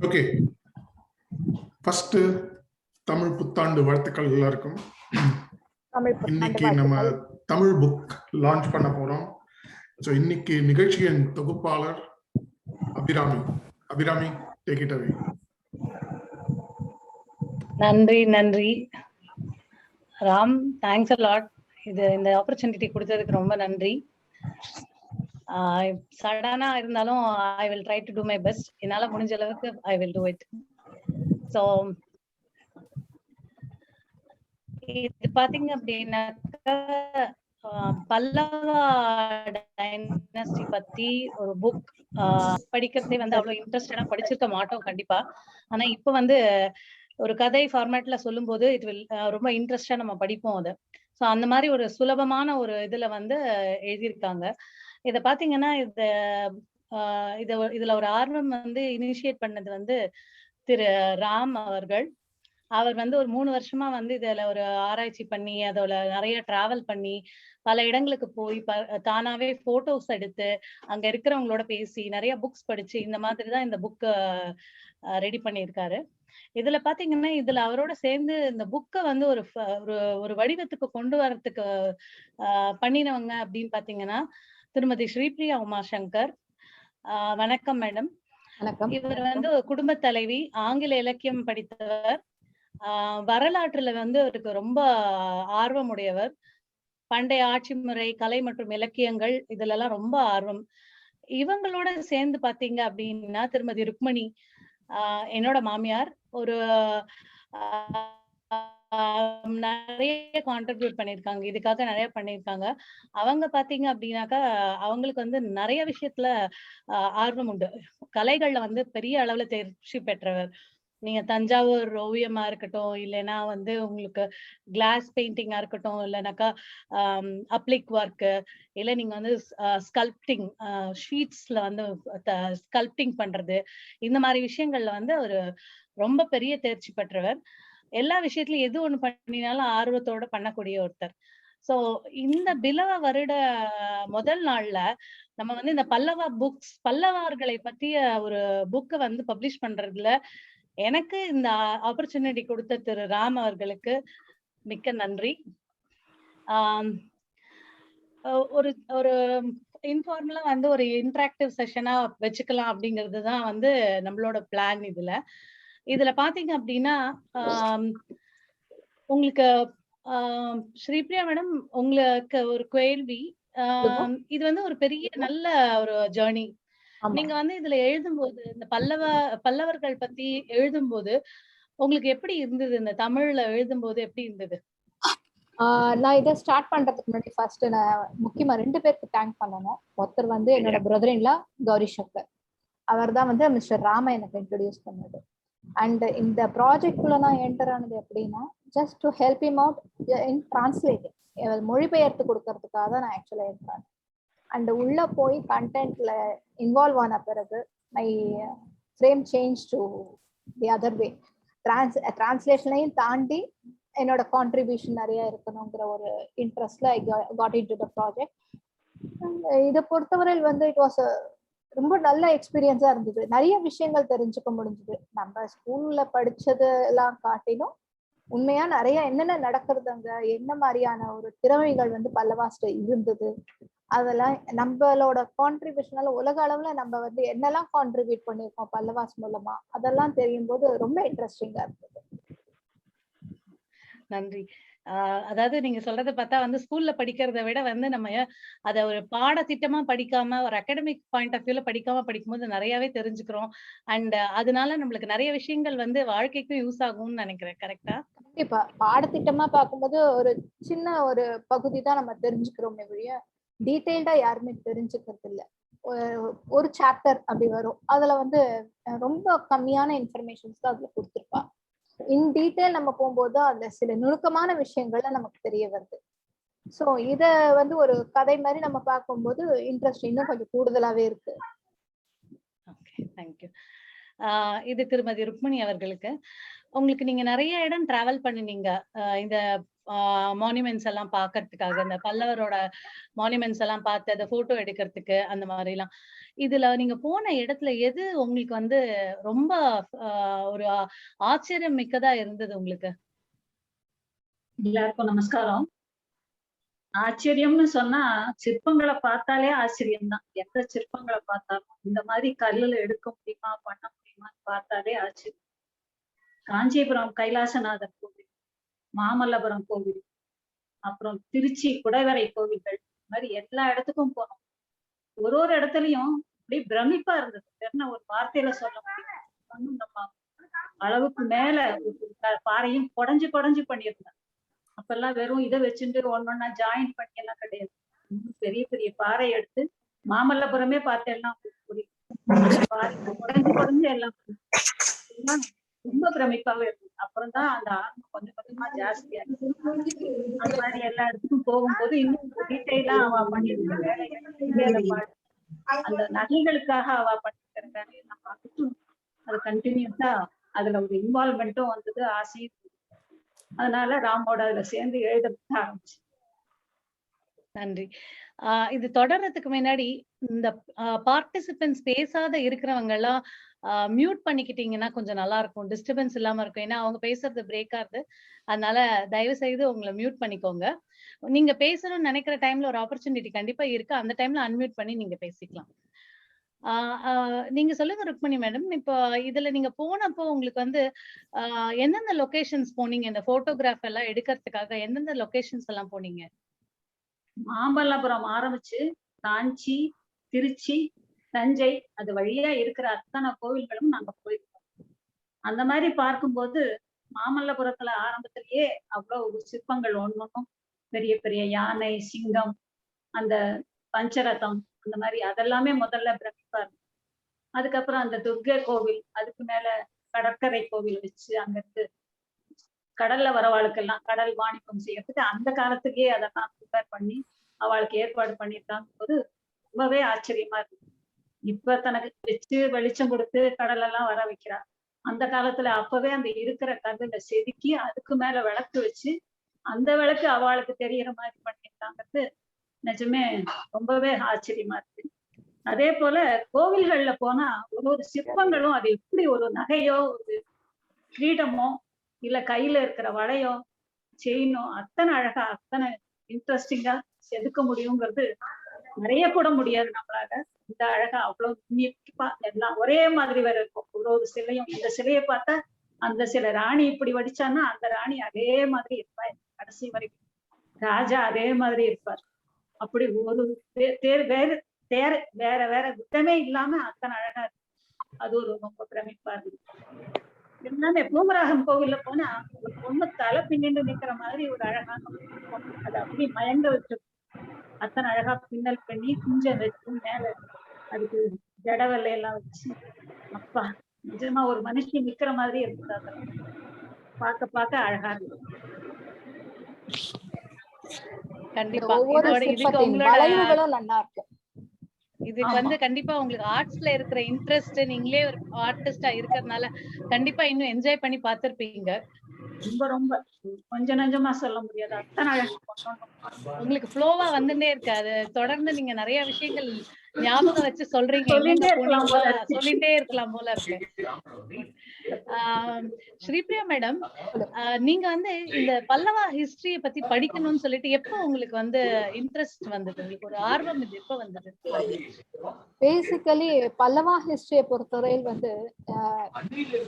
Okay, first Tamil புத்தாண்டு வாழ்த்துக்கள் எல்லாருக்கும். இன்னைக்கு நம்ம தமிழ் புக் லான்ச் பண்ண போறோம். ஸோ இன்னைக்கு நிகழ்ச்சியின் தொகுப்பாளர் Abirami. Abirami, take it away. நன்றி ராம், தேங்க்ஸ் அ லாட். இந்த ஆப்பர்ச்சுனிட்டி கொடுத்ததுக்கு ரொம்ப நன்றி. சடனா இருந்தாலும் I will try to do my best. என்னால முடிஞ்ச அளவுக்கு I will do it. So இது பாத்தீங்க அப்படின்னாக்கா பல்லவா டைனஸ்டி பத்தி ஒரு புக் படிக்கிறதே அவ்வளவு இன்ட்ரெஸ்டடா படிச்சிருக்க மாட்டோம் கண்டிப்பா. ஆனா இப்ப ஒரு கதை ஃபார்மேட்ல சொல்லும் போது இட் வில் ரொம்ப இன்ட்ரெஸ்டா நம்ம படிப்போம் அதை. ஸோ அந்த மாதிரி ஒரு சுலபமான ஒரு இதுல எழுதியிருக்காங்க. இத பாத்தீங்கன்னா இதுல ஒரு ஆர்வம் இனிஷியேட் பண்ணது திரு ராம் அவர்கள். அவர் ஒரு 3 வருஷமா இதுல ஒரு ஆராய்ச்சி பண்ணி அதோட நிறைய டிராவல் பண்ணி பல இடங்களுக்கு போய் தானாவே போட்டோஸ் எடுத்து அங்க இருக்கிறவங்களோட பேசி நிறைய புக்ஸ் படிச்சு இந்த மாதிரிதான் இந்த புக்க ரெடி பண்ணியிருக்காரு. இதுல பாத்தீங்கன்னா இதுல அவரோட சேர்ந்து இந்த புக்க ஒரு வடிவத்துக்கு கொண்டு வரதுக்கு பண்ணினவங்க அப்படின்னு பாத்தீங்கன்னா திருமதி ஸ்ரீபிரியா உமாசங்கர். வணக்கம் மேடம். வணக்கம். இவர் குடும்ப தலைவி, ஆங்கில இலக்கியம் படித்தவர், வரலாற்றுல அவருக்கு ரொம்ப ஆர்வம் உடையவர். பண்டைய ஆட்சி முறை, கலை மற்றும் இலக்கியங்கள் இதுல எல்லாம் ரொம்ப ஆர்வம். இவங்களோட சேர்ந்து பாத்தீங்க அப்படின்னா திருமதி ருக்மணி, என்னோட மாமியார், ஒரு நிறைய கான்ட்ரிபியூட் பண்ணிருக்காங்க. இதுக்காக நிறைய பண்ணிருக்காங்க. அவங்க பாத்தீங்க அப்படின்னாக்கா அவங்களுக்கு நிறைய விஷயத்துல ஆர்வம் உண்டு. கலைகள்ல பெரிய அளவுல தேர்ச்சி பெற்றவர். நீங்க தஞ்சாவூர் ஓவியமா இருக்கட்டும், இல்லைன்னா உங்களுக்கு கிளாஸ் பெயிண்டிங்கா இருக்கட்டும், இல்லைனாக்கா அப்ளிக் ஒர்க், இல்ல நீங்க ஸ்கல்ப்டிங், ஷீட்ஸ்ல ஸ்கல்ப்டிங் பண்றது, இந்த மாதிரி விஷயங்கள்ல ஒரு ரொம்ப பெரிய தேர்ச்சி பெற்றவர். எல்லா விஷயத்திலயும் எது ஒண்ணு பண்ணினாலும் ஆர்வத்தோட பண்ணக்கூடிய ஒருத்தர். சோ இந்த பிலவ வருட முதல் நாள்ல நம்ம இந்த பல்லவர்களை பற்றிய ஒரு புக்கை பப்ளிஷ் பண்றதுல எனக்கு இந்த ஆப்பர்ச்சுனிட்டி கொடுத்த திரு ராம் அவர்களுக்கு மிக்க நன்றி. ஒரு ஒரு இன்ஃபார்மலா ஒரு இன்டராக்டிவ் செஷனா வச்சுக்கலாம் அப்படிங்கிறதுதான் நம்மளோட பிளான். இதுல பாத்தீங்க அப்படின்னா உங்களுக்கு ஸ்ரீபிரியா மேடம், உங்களுக்கு ஒரு கேள்வி. இது ஒரு பெரிய நல்ல ஒரு ஜேர்னி. நீங்க இதுல எழுதும்போது இந்த பல்லவர்கள் பத்தி எழுதும்போது உங்களுக்கு எப்படி இருந்தது? இந்த தமிழ்ல எழுதும்போது எப்படி இருந்தது? நான் இதை ஸ்டார்ட் பண்றதுக்கு முன்னாடி ஃபர்ஸ்ட் நான் முக்கியமா 2 பேருக்கு தேங்க் பண்ணணும். ஒருத்தர் என்னோட பிரதர் இன் லா கௌரி சங்கர், அவர் தான் மிஸ்டர் ராம எனக்கு இன்ட்ரோடியூஸ் பண்ணது. அண்ட் இந்த ப்ராஜெக்ட்குள்ள நான் என்டர் ஆனது எப்படின்னா just to help him out in translating, மொழிபெயர்த்து கொடுக்கறதுக்காக தான் நான் ஆக்சுவலா என்ட்ரான். அண்ட் உள்ள போய் கண்டென்ட்ல இன்வால்வ் ஆன பிறகு my frame change to the other way. டிரான்ஸ்லேஷனையும் தாண்டி என்னோட கான்ட்ரிபியூஷன் நிறைய இருக்கணுங்கிற ஒரு இன்ட்ரெஸ்ட்ல I got into the project. இதை பொறுத்தவரையில் இட் வாஸ் ரொம்ப நல்ல எக்ஸ்பீரியன்ஸா இருந்தது. நிறைய விஷயங்கள் தெரிஞ்சுக்க முடிஞ்சது. நம்ம ஸ்கூல்ல படிச்சது எல்லாம் காட்டிலும் உண்மையா நிறைய என்னென்ன நடக்கிறது, அங்க என்ன மாதிரியான ஒரு திறமைகள் பல்லவாஸ்ட இருந்தது, அதெல்லாம் நம்மளோட கான்ட்ரிபியூஷனால உலக அளவுல நம்ம என்னெல்லாம் கான்ட்ரிபியூட் பண்ணிருக்கோம் பல்லவாஸ் மூலமா, அதெல்லாம் தெரியும் போது ரொம்ப இன்ட்ரெஸ்டிங்கா இருந்தது. நன்றி. அதாவது நீங்க சொல்றதை பார்த்தா ஸ்கூல்ல படிக்கிறத விட நம்ம அத ஒரு பாடத்திட்டமா படிக்காம ஒரு அகாடமிக் பாயிண்ட் ஆஃப் வியூல படிக்கும்போது நிறையவே தெரிஞ்சுக்கிறோம். அண்ட் அதனால நம்மளுக்கு நிறைய விஷயங்கள் வாழ்க்கைக்கும் யூஸ் ஆகும்னு நினைக்கிறேன். கரெக்டா? கண்டிப்பா. பாடத்திட்டமா பார்க்கும்போது ஒரு சின்ன ஒரு பகுதி தான் நம்ம தெரிஞ்சுக்கிறோமே ஒழிய டீடைல்டா யாருமே தெரிஞ்சுக்கிறது இல்ல. ஒரு சாப்டர் அப்படி வரும், அதுல ரொம்ப கம்மியான இன்ஃபர்மேஷன்ஸ் தான் அதுல கொடுத்துருப்பா. இன் டீடைல் நம்ம போகும்போது அதுல சில நுணுக்கமான விஷயங்கள்ல நமக்கு தெரிய வருது. சோ இத ஒரு கதை மாதிரி நம்ம பார்க்கும்போது இன்ட்ரெஸ்ட் இன்னும் கொஞ்சம் கூடுதலாவே இருக்கு. Okay, thank you. இது திருமதி ருக்மணி அவர்களுக்கு. உங்களுக்கு நீங்க நிறைய இடம் டிராவல் பண்ணினீங்க. இந்த மானுமெண்ட்ஸ் எல்லாம் பாக்குறதுக்காக, இந்த பல்லவரோட மானுமெண்ட்ஸ் எல்லாம் பார்த்து அத போட்டோ எடுக்கிறதுக்கு அந்த மாதிரிலாம். இதுல நீங்க போன இடத்துல எது உங்களுக்கு வந்து ரொம்ப ஒரு ஆச்சரியம் மிக்கதா இருந்தது உங்களுக்கு? எல்லாருக்கும் நமஸ்காரம். ஆச்சரியம்னு சொன்னா சிற்பங்களை பார்த்தாலே ஆச்சரியம் தான். எந்த சிற்பங்களை பார்த்தாலும் இந்த மாதிரி கல்லுல எடுக்க முடியுமா, பண்ண முடியுமான்னு பார்த்தாலே ஆச்சரியம். காஞ்சிபுரம் கைலாசநாதர் கோவில், மாமல்லபுரம் கோவில், அப்புறம் திருச்சி குடைவரை கோவில்கள், இந்த மாதிரி எல்லா இடத்துக்கும் போனோம். ஒரு இடத்துலயும் அப்படியே பிரமிப்பா இருந்தது. என்ன ஒரு வார்த்தையில சொல்ல முடியும். நம்ம அளவுக்கு மேல பாறையும் குடஞ்சு குடஞ்சு பண்ணியிருந்தாங்க. அப்பெல்லாம் வெறும் இதை வச்சுட்டு ஒன்னொன்னா ஜாயின் பண்ணி எல்லாம் கிடையாது. பெரிய பெரிய பாறை எடுத்து மாமல்லபுரமே பார்த்தேன்னா புரியும். பாறை குடஞ்சு குடஞ்சு எல்லாம் ரொம்ப பிரமிப்பாவே இருந்தது. அப்புறம் தான் அந்த ஆர்வம் கொஞ்சம் கொஞ்சமா ஜாஸ்தியா இருக்கு. அந்த மாதிரி எல்லா இடத்துக்கும் போகும்போது இன்னும் டீட்டெயிலா அவ பண்ணிருக்க வேலையை அந்த நகைகளுக்காக அவ பண்ணிருக்கிற வேலையை நான் பார்த்துட்டு அது கண்டினியூஸா அதுல ஒரு இன்வால்வ்மெண்ட்டும் வந்தது, ஆசையும். அதனால ராமோட அதுல சேர்ந்து எழுத ஆரம்பிச்சு. நன்றி. இது தொடர்றதுக்கு முன்னாடி இந்த பார்ட்டிசிபென்ட்ஸ் பேசாத இருக்கிறவங்க எல்லாம் மியூட் பண்ணிக்கிட்டீங்கன்னா கொஞ்சம் நல்லா இருக்கும், டிஸ்டர்பன்ஸ் இல்லாம இருக்கும். ஏன்னா அவங்க பேசுறது பிரேக் ஆகுது. அதனால தயவு செய்து உங்களை மியூட் பண்ணிக்கோங்க. நீங்க பேசணும்னு நினைக்கிற டைம்ல ஒரு ஆப்பர்ச்சுனிட்டி கண்டிப்பா இருக்கு. அந்த டைம்ல அன்மியூட் பண்ணி நீங்க பேசிக்கலாம். நீங்க சொல்லுங்க ருக்மணி மேடம். இப்போ இதுல நீங்க போனப்போ உங்களுக்கு வந்து எந்தெந்த லொகேஷன்ஸ் போனீங்க? இந்த போட்டோகிராஃப் எல்லாம் எடுக்கிறதுக்காக எந்தெந்த லொகேஷன்ஸ் எல்லாம் போனீங்க? மாமல்லபுரம் ஆரம்பிச்சு காஞ்சி, திருச்சி, தஞ்சை, அது வழியா இருக்கிற அத்தனை கோவில்களும் நாங்க போயிருக்கோம். அந்த மாதிரி பார்க்கும்போது மாமல்லபுரத்துல ஆரம்பத்திலேயே அவ்வளவு சிற்பங்கள் ஒன்னொன்னும் பெரிய பெரிய யானை, சிங்கம், அந்த பஞ்சரதம், அந்த மாதிரி அதெல்லாமே முதல்ல பிரமிப்பா இருக்கும். அதுக்கப்புறம் அந்த துர்கை கோவில், அதுக்கு மேல கடற்கரை கோவில் வச்சு அங்க இருந்து கடல்ல வரவாளுக்கெல்லாம் கடல் வாணிபம் செய்யறதுக்கு அந்த காலத்துக்கே அதெல்லாம் ப்ரிப்பேர் பண்ணி அவளுக்கு ஏற்பாடு பண்ணியிருக்காங்க போது ரொம்பவே ஆச்சரியமா இருக்கு. இப்ப தனக்கு வச்சு வெளிச்சம் கொடுத்து கடல் எல்லாம் வர வைக்கிறா. அந்த காலத்துல அப்பவே அந்த இருக்கிற கல்லுல செதுக்கி அதுக்கு மேல விளக்கு வச்சு அந்த விளக்கு அவளுக்கு தெரியற மாதிரி பண்ணியிருக்காங்கிறது நிஜமே ரொம்பவே ஆச்சரியமா இருக்கு. அதே போல கோவில்கள்ல போனா ஒரு சிற்பங்களும் அது எப்படி ஒரு நகையோ ஒரு கிரீடமோ இல்ல கையில இருக்கிற வளையோ செயினோ அத்தனை அழகா அத்தனை இன்ட்ரெஸ்டிங்கா செதுக்க முடியுங்கிறது நிறைய கூட முடியாது நம்மளால. இந்த அழகா அவ்வளவு நுண்ணிப்பா எல்லாம் ஒரே மாதிரி வேற இருக்கும். ஒரு சிலையும் இந்த சிலையை பார்த்தா அந்த சில ராணி இப்படி வடிச்சான்னா அந்த ராணி அதே மாதிரி இருப்பா கடைசி வரைக்கும். ராஜா அதே மாதிரி இருப்பார். அப்படி ஒரு வேற வேற விட்டமே இல்லாம அத்தனை அழகா இருக்கு. அது ஒரு ரொம்ப பிரமிப்பா இருக்கு. எல்லாமே பூமராகம் கோவில்ல போனா ஒரு பொண்ணு தலை பின்னிட்டு நிக்கிற மாதிரி ஒரு அழகான அது அப்படி மயங்க வச்சு அத்தனை அழகா பின்னல் பண்ணி குஞ்சம் வச்சு மேல அதுக்கு ஜடவெல்லை எல்லாம் வச்சு அப்பா நிஜமா ஒரு மனுஷி நிக்கிற மாதிரி இருக்குது. அதெல்லாம் பார்க்க பார்க்க அழகா இருக்கு. கண்டிப்பா இதுக்கு வந்து கண்டிப்பா உங்களுக்கு ஆர்ட்ஸ்ல இருக்கிற இன்ட்ரெஸ்ட், நீங்களே ஒரு ஆர்டிஸ்டா இருக்கிறதுனால கண்டிப்பா இன்னும் என்ஜாய் பண்ணி பார்த்திருப்பீங்க. ரொம்ப ரொம்ப கொஞ்சம் நஞ்சமா சொல்ல முடியாது. அத்தனை உங்களுக்கு ஃப்ளோவா வந்துட்டே இருக்கு. அது தொடர்ந்து நீங்க நிறைய விஷயங்கள் ஞாபகம் வச்சு சொல்றீங்க, சொல்லிட்டே இருக்கலாம் போல இருக்கு. ஸ்ரீபிரியா மேடம், நீங்க வந்து இந்த பல்லவா ஹிஸ்டரிய பத்தி படிக்கணும்னு சொல்லிட்டு எப்ப உங்களுக்கு வந்து இன்ட்ரெஸ்ட் வந்தது? உங்களுக்கு ஒரு ஆர்வம் இது எப்ப வந்தது? பேசிக்கலி பல்லவா ஹிஸ்டரிய பொறுத்தவரையில் வந்து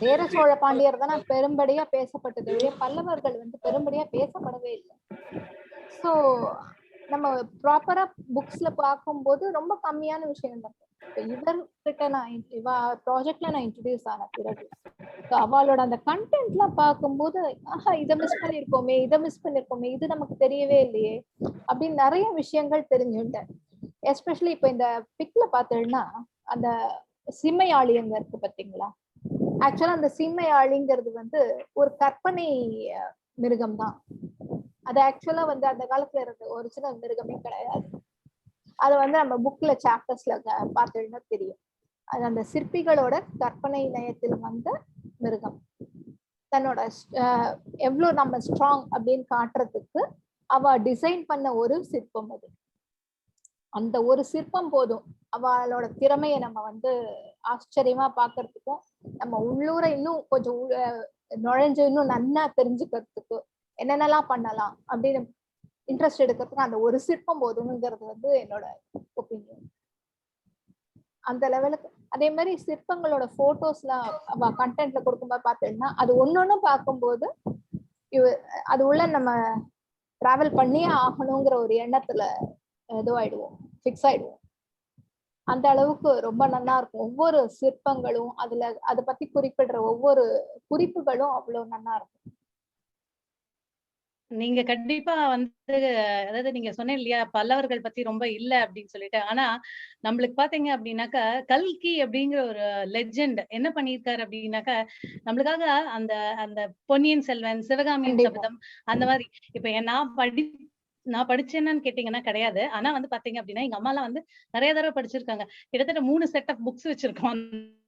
சேர சோழ பாண்டியர் தானே பெரும்படியா பேசப்பட்டது. பல்லவர்கள் வந்து பெரும்படியா பேசப்படவே இல்லை. சோ நம்ம ப்ராப்பரா புக்ஸ்ல பார்க்கும்போது ரொம்ப கம்மியான விஷயம் தான். இவர்கிட்ட இவ ப்ராஜெக்ட்ல நான் இன்ட்ரடியூஸ் ஆன பிறகு அவளோட அந்த கண்டென்ட் எல்லாம் பார்க்கும்போது இதை மிஸ் பண்ணிருக்கோமே, இது நமக்கு தெரியவே இல்லையே அப்படின்னு நிறைய விஷயங்கள் தெரிஞ்சுட்டேன். எஸ்பெஷலி இப்ப இந்த பிக்ல பார்த்தோம்னா அந்த சிம்மையாளிங்க இருக்கு பாத்தீங்களா? ஆக்சுவலா அந்த சிம்மையாளிங்கிறது வந்து ஒரு கற்பனை மிருகம் தான். அது ஆக்சுவலா வந்து அந்த காலத்துல இருந்த ஒரிஜினல் மிருகமே கிடையாது. அது வந்து நம்ம புக்ல சாப்டர்ஸ்ல பார்த்தோம்னா தெரியும். அது அந்த சிற்பிகளோட கற்பனை நயத்தில் வந்த மிருகம். தன்னோட எவ்வளவு நம்ம ஸ்ட்ராங் அப்படின்னு காட்டுறதுக்கு அவ டிசைன் பண்ண ஒரு சிற்பம் அது. அந்த ஒரு சிற்பம் போதும் அவளோட திறமைய நம்ம வந்து ஆச்சரியமா பாக்குறதுக்கும், நம்ம உள்ளூர இன்னும் கொஞ்சம் நுழைஞ்சு இன்னும் நன்னா தெரிஞ்சுக்கிறதுக்கு என்னென்னலாம் பண்ணலாம் அப்படின்னு இன்ட்ரெஸ்ட் எடுக்கிறதுக்கு அந்த ஒரு சிற்பம் போதுங்கிறது வந்து என்னோட ஒப்பீனியன். அந்த லெவலுக்கு அதே மாதிரி சிற்பங்களோட போட்டோஸ்லாம் கண்டென்ட்ல கொடுக்கும்போது பார்த்தீங்கன்னா அது ஒன்னொன்னும் பார்க்கும்போது அது உள்ள நம்ம டிராவல் பண்ணியே ஆகணுங்கிற ஒரு எண்ணத்துல இதுவாயிடுவோம், ஃபிக்ஸ் ஆயிடுவோம். அந்த அளவுக்கு ரொம்ப நல்லா இருக்கும். ஒவ்வொரு சிற்பங்களும் அதுல அதை பத்தி குறிப்பிடுற ஒவ்வொரு குறிப்புகளும் அவ்வளவு நல்லா இருக்கும். நீங்க கண்டிப்பா வந்து அதாவது நீங்க சொன்னேன் இல்லையா, பல்லவர்கள் பத்தி ரொம்ப இல்ல அப்படின்னு சொல்லிட்டு. ஆனா நம்மளுக்கு பாத்தீங்க அப்படின்னாக்கா, கல்கி அப்படிங்கிற ஒரு லெஜெண்ட் என்ன பண்ணியிருக்காரு அப்படின்னாக்கா, நம்மளுக்காக அந்த அந்த பொன்னியின் செல்வன், சிவகாமியின் சபதம் அந்த மாதிரி இப்ப நான் படிச்சேன்னு கேட்டீங்கன்னா கிடையாது. ஆனா வந்து பாத்தீங்க அப்படின்னா எங்க அம்மா எல்லாம் வந்து நிறைய தடவை படிச்சிருக்காங்க. கிட்டத்தட்ட 3 செட் ஆஃப் புக்ஸ் வச்சிருக்கோம்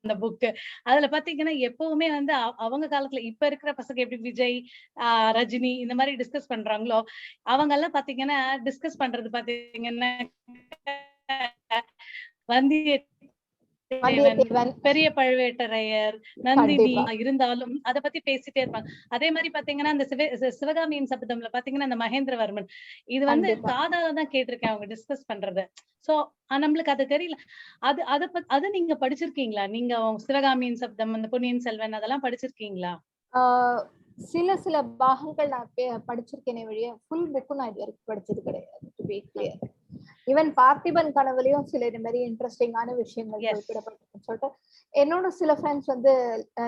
அந்த புக். அதுல பாத்தீங்கன்னா எப்பவுமே வந்து அவங்க காலத்துல இப்ப இருக்கிற பசங்க எப்படி விஜய், ரஜினி இந்த மாதிரி டிஸ்கஸ் பண்றாங்களோ, அவங்க எல்லாம் பாத்தீங்கன்னா டிஸ்கஸ் பண்றது பாத்தீங்கன்னா வந்தியத்தேவன், பெரிய பழுவேட்டரையர், நந்தினி இருந்தாலும் அத பத்தி பேசிட்டே இருப்பாங்க. அதே மாதிரி பாத்தீங்கன்னா அந்த சிவகாமியின் சபதம்ல பாத்தீங்கன்னா அந்த மகேந்திரவர்மன் இது வந்து காதால தான் கேட்டிருக்கேன் அவங்க டிஸ்கஸ் பண்றது. சோ நம்மளுக்கு அது தெரியல. அது நீங்க படிச்சிருக்கீங்களா? நீங்க சிவகாமியின் சபதம், அந்த பொன்னியின் செல்வன் அதெல்லாம் படிச்சிருக்கீங்களா? சில பாகங்கள் நான் படிச்சிருக்கேனே வழிய ஃபுல் புக்கும் நான் இது வரைக்கும் படிச்சது கிடையாது. To be clear. Even Parthiban கனவுலயும் சில இது மாதிரி இன்ட்ரெஸ்டிங்கான விஷயங்கள் குறிப்பிடப்பட்டிருக்குன்னு சொல்லிட்டு என்னோட சில ஃப்ரெண்ட்ஸ் வந்து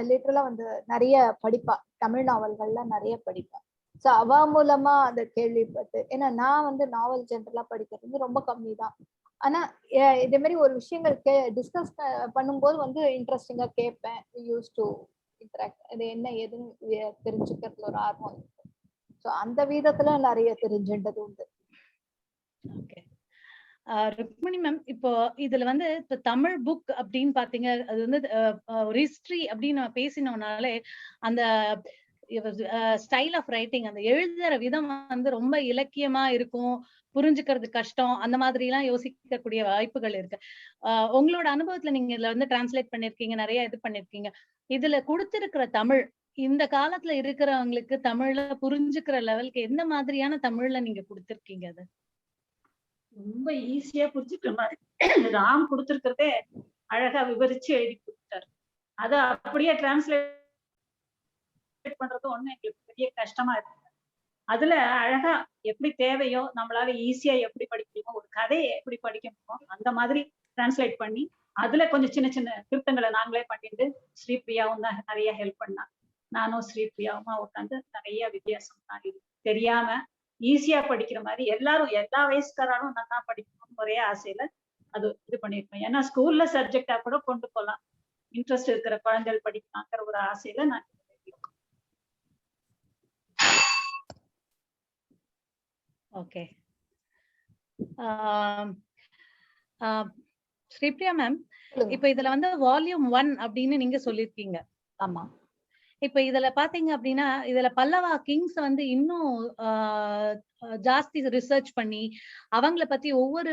லிட்டரலா வந்து நிறைய படிப்பா, தமிழ் நாவல்கள்ல நிறைய படிப்பா. ஸோ அவ மூலமா அதை கேள்விப்பட்டு, ஏன்னா நான் வந்து நாவல் ஜென்ரலா படிக்கிறது வந்து ரொம்ப கம்மி தான். ஆனா இதே மாதிரி ஒரு விஷயங்கள் டிஸ்கஸ் பண்ணும்போது வந்து இன்ட்ரெஸ்டிங்கா கேட்பேன். யூஸ் டு இன்டராக்ட், இது என்ன ஏதுன்னு தெரிஞ்சுக்கிறதுல ஒரு ஆர்வம் இருக்கு. ஸோ அந்த விதத்துல நிறைய தெரிஞ்சுட்டது உண்டு. ருக்மணி மேம், இப்போ இதுல வந்து இப்ப தமிழ் புக் அப்படின்னு பாத்தீங்க, அது வந்து ஒரு ஹிஸ்டரி அப்படின்னு பேசினோம்னாலே அந்த ஸ்டைல் ஆஃப் ரைட்டிங், அந்த எழுதுற விதம் வந்து ரொம்ப இலக்கியமா இருக்கும், புரிஞ்சுக்கிறது கஷ்டம், அந்த மாதிரி எல்லாம் யோசிக்கக்கூடிய வாய்ப்புகள் இருக்கு. உங்களோட அனுபவத்துல நீங்க இதுல வந்து டிரான்ஸ்லேட் பண்ணிருக்கீங்க, நிறைய இது பண்ணிருக்கீங்க. இதுல கொடுத்திருக்கிற தமிழ் இந்த காலத்துல இருக்கிறவங்களுக்கு தமிழ்ல புரிஞ்சுக்கிற லெவலுக்கு எந்த மாதிரியான தமிழ்ல நீங்க கொடுத்திருக்கீங்க? அது ரொம்ப ஈஸியா புரிஞ்சுக்கிற மாதிரி ராம் கொடுத்திருக்கிறதே அழகா விவரிச்சு எழுதி கொடுத்தாரு. அதை அப்படியே டிரான்ஸ்லேட் பண்றது ஒண்ணு எங்களுக்கு பெரிய கஷ்டமா இருக்கு. அதுல அழகா எப்படி தேவையோ நம்மளால ஈஸியா எப்படி படிக்க முடியுமோ, ஒரு கதையை எப்படி படிக்க முடியுமோ அந்த மாதிரி டிரான்ஸ்லேட் பண்ணி அதுல கொஞ்சம் சின்ன சின்ன திருத்தங்களை நாங்களே பண்ணிட்டு ஸ்ரீபிரியாவும் தான் நிறைய ஹெல்ப் பண்ணா. நானும் ஸ்ரீபிரியாவுமா உட்காந்து நிறைய வித்தியாசம் தெரியாம ஈஸியா படிக்கிற மாதிரி எல்லாரும் எல்லா வயசுக்காராலும் நல்லா படிக்கணும்னு ஒரே ஆசையில அது இது பண்ணிருக்கோம். ஏன்னா ஸ்கூல்ல சப்ஜெக்டா கூட கொண்டு போகலாம், இன்ட்ரெஸ்ட் இருக்கிற குழந்தைகள் படிக்கலாங்கிற ஒரு ஆசையில நான் ஓகே. ஸ்ரீபிரியா மேம், இப்ப இதுல வந்து வால்யூம் 1 அப்படின்னு நீங்க சொல்லிருக்கீங்க. ஆமா. இப்ப இதுல பாத்தீங்க அப்படின்னா இதுல பல்லவா கிங்ஸ் வந்து இன்னும் ஜாஸ்தி ரிசர்ச் பண்ணி அவங்கள பத்தி ஒவ்வொரு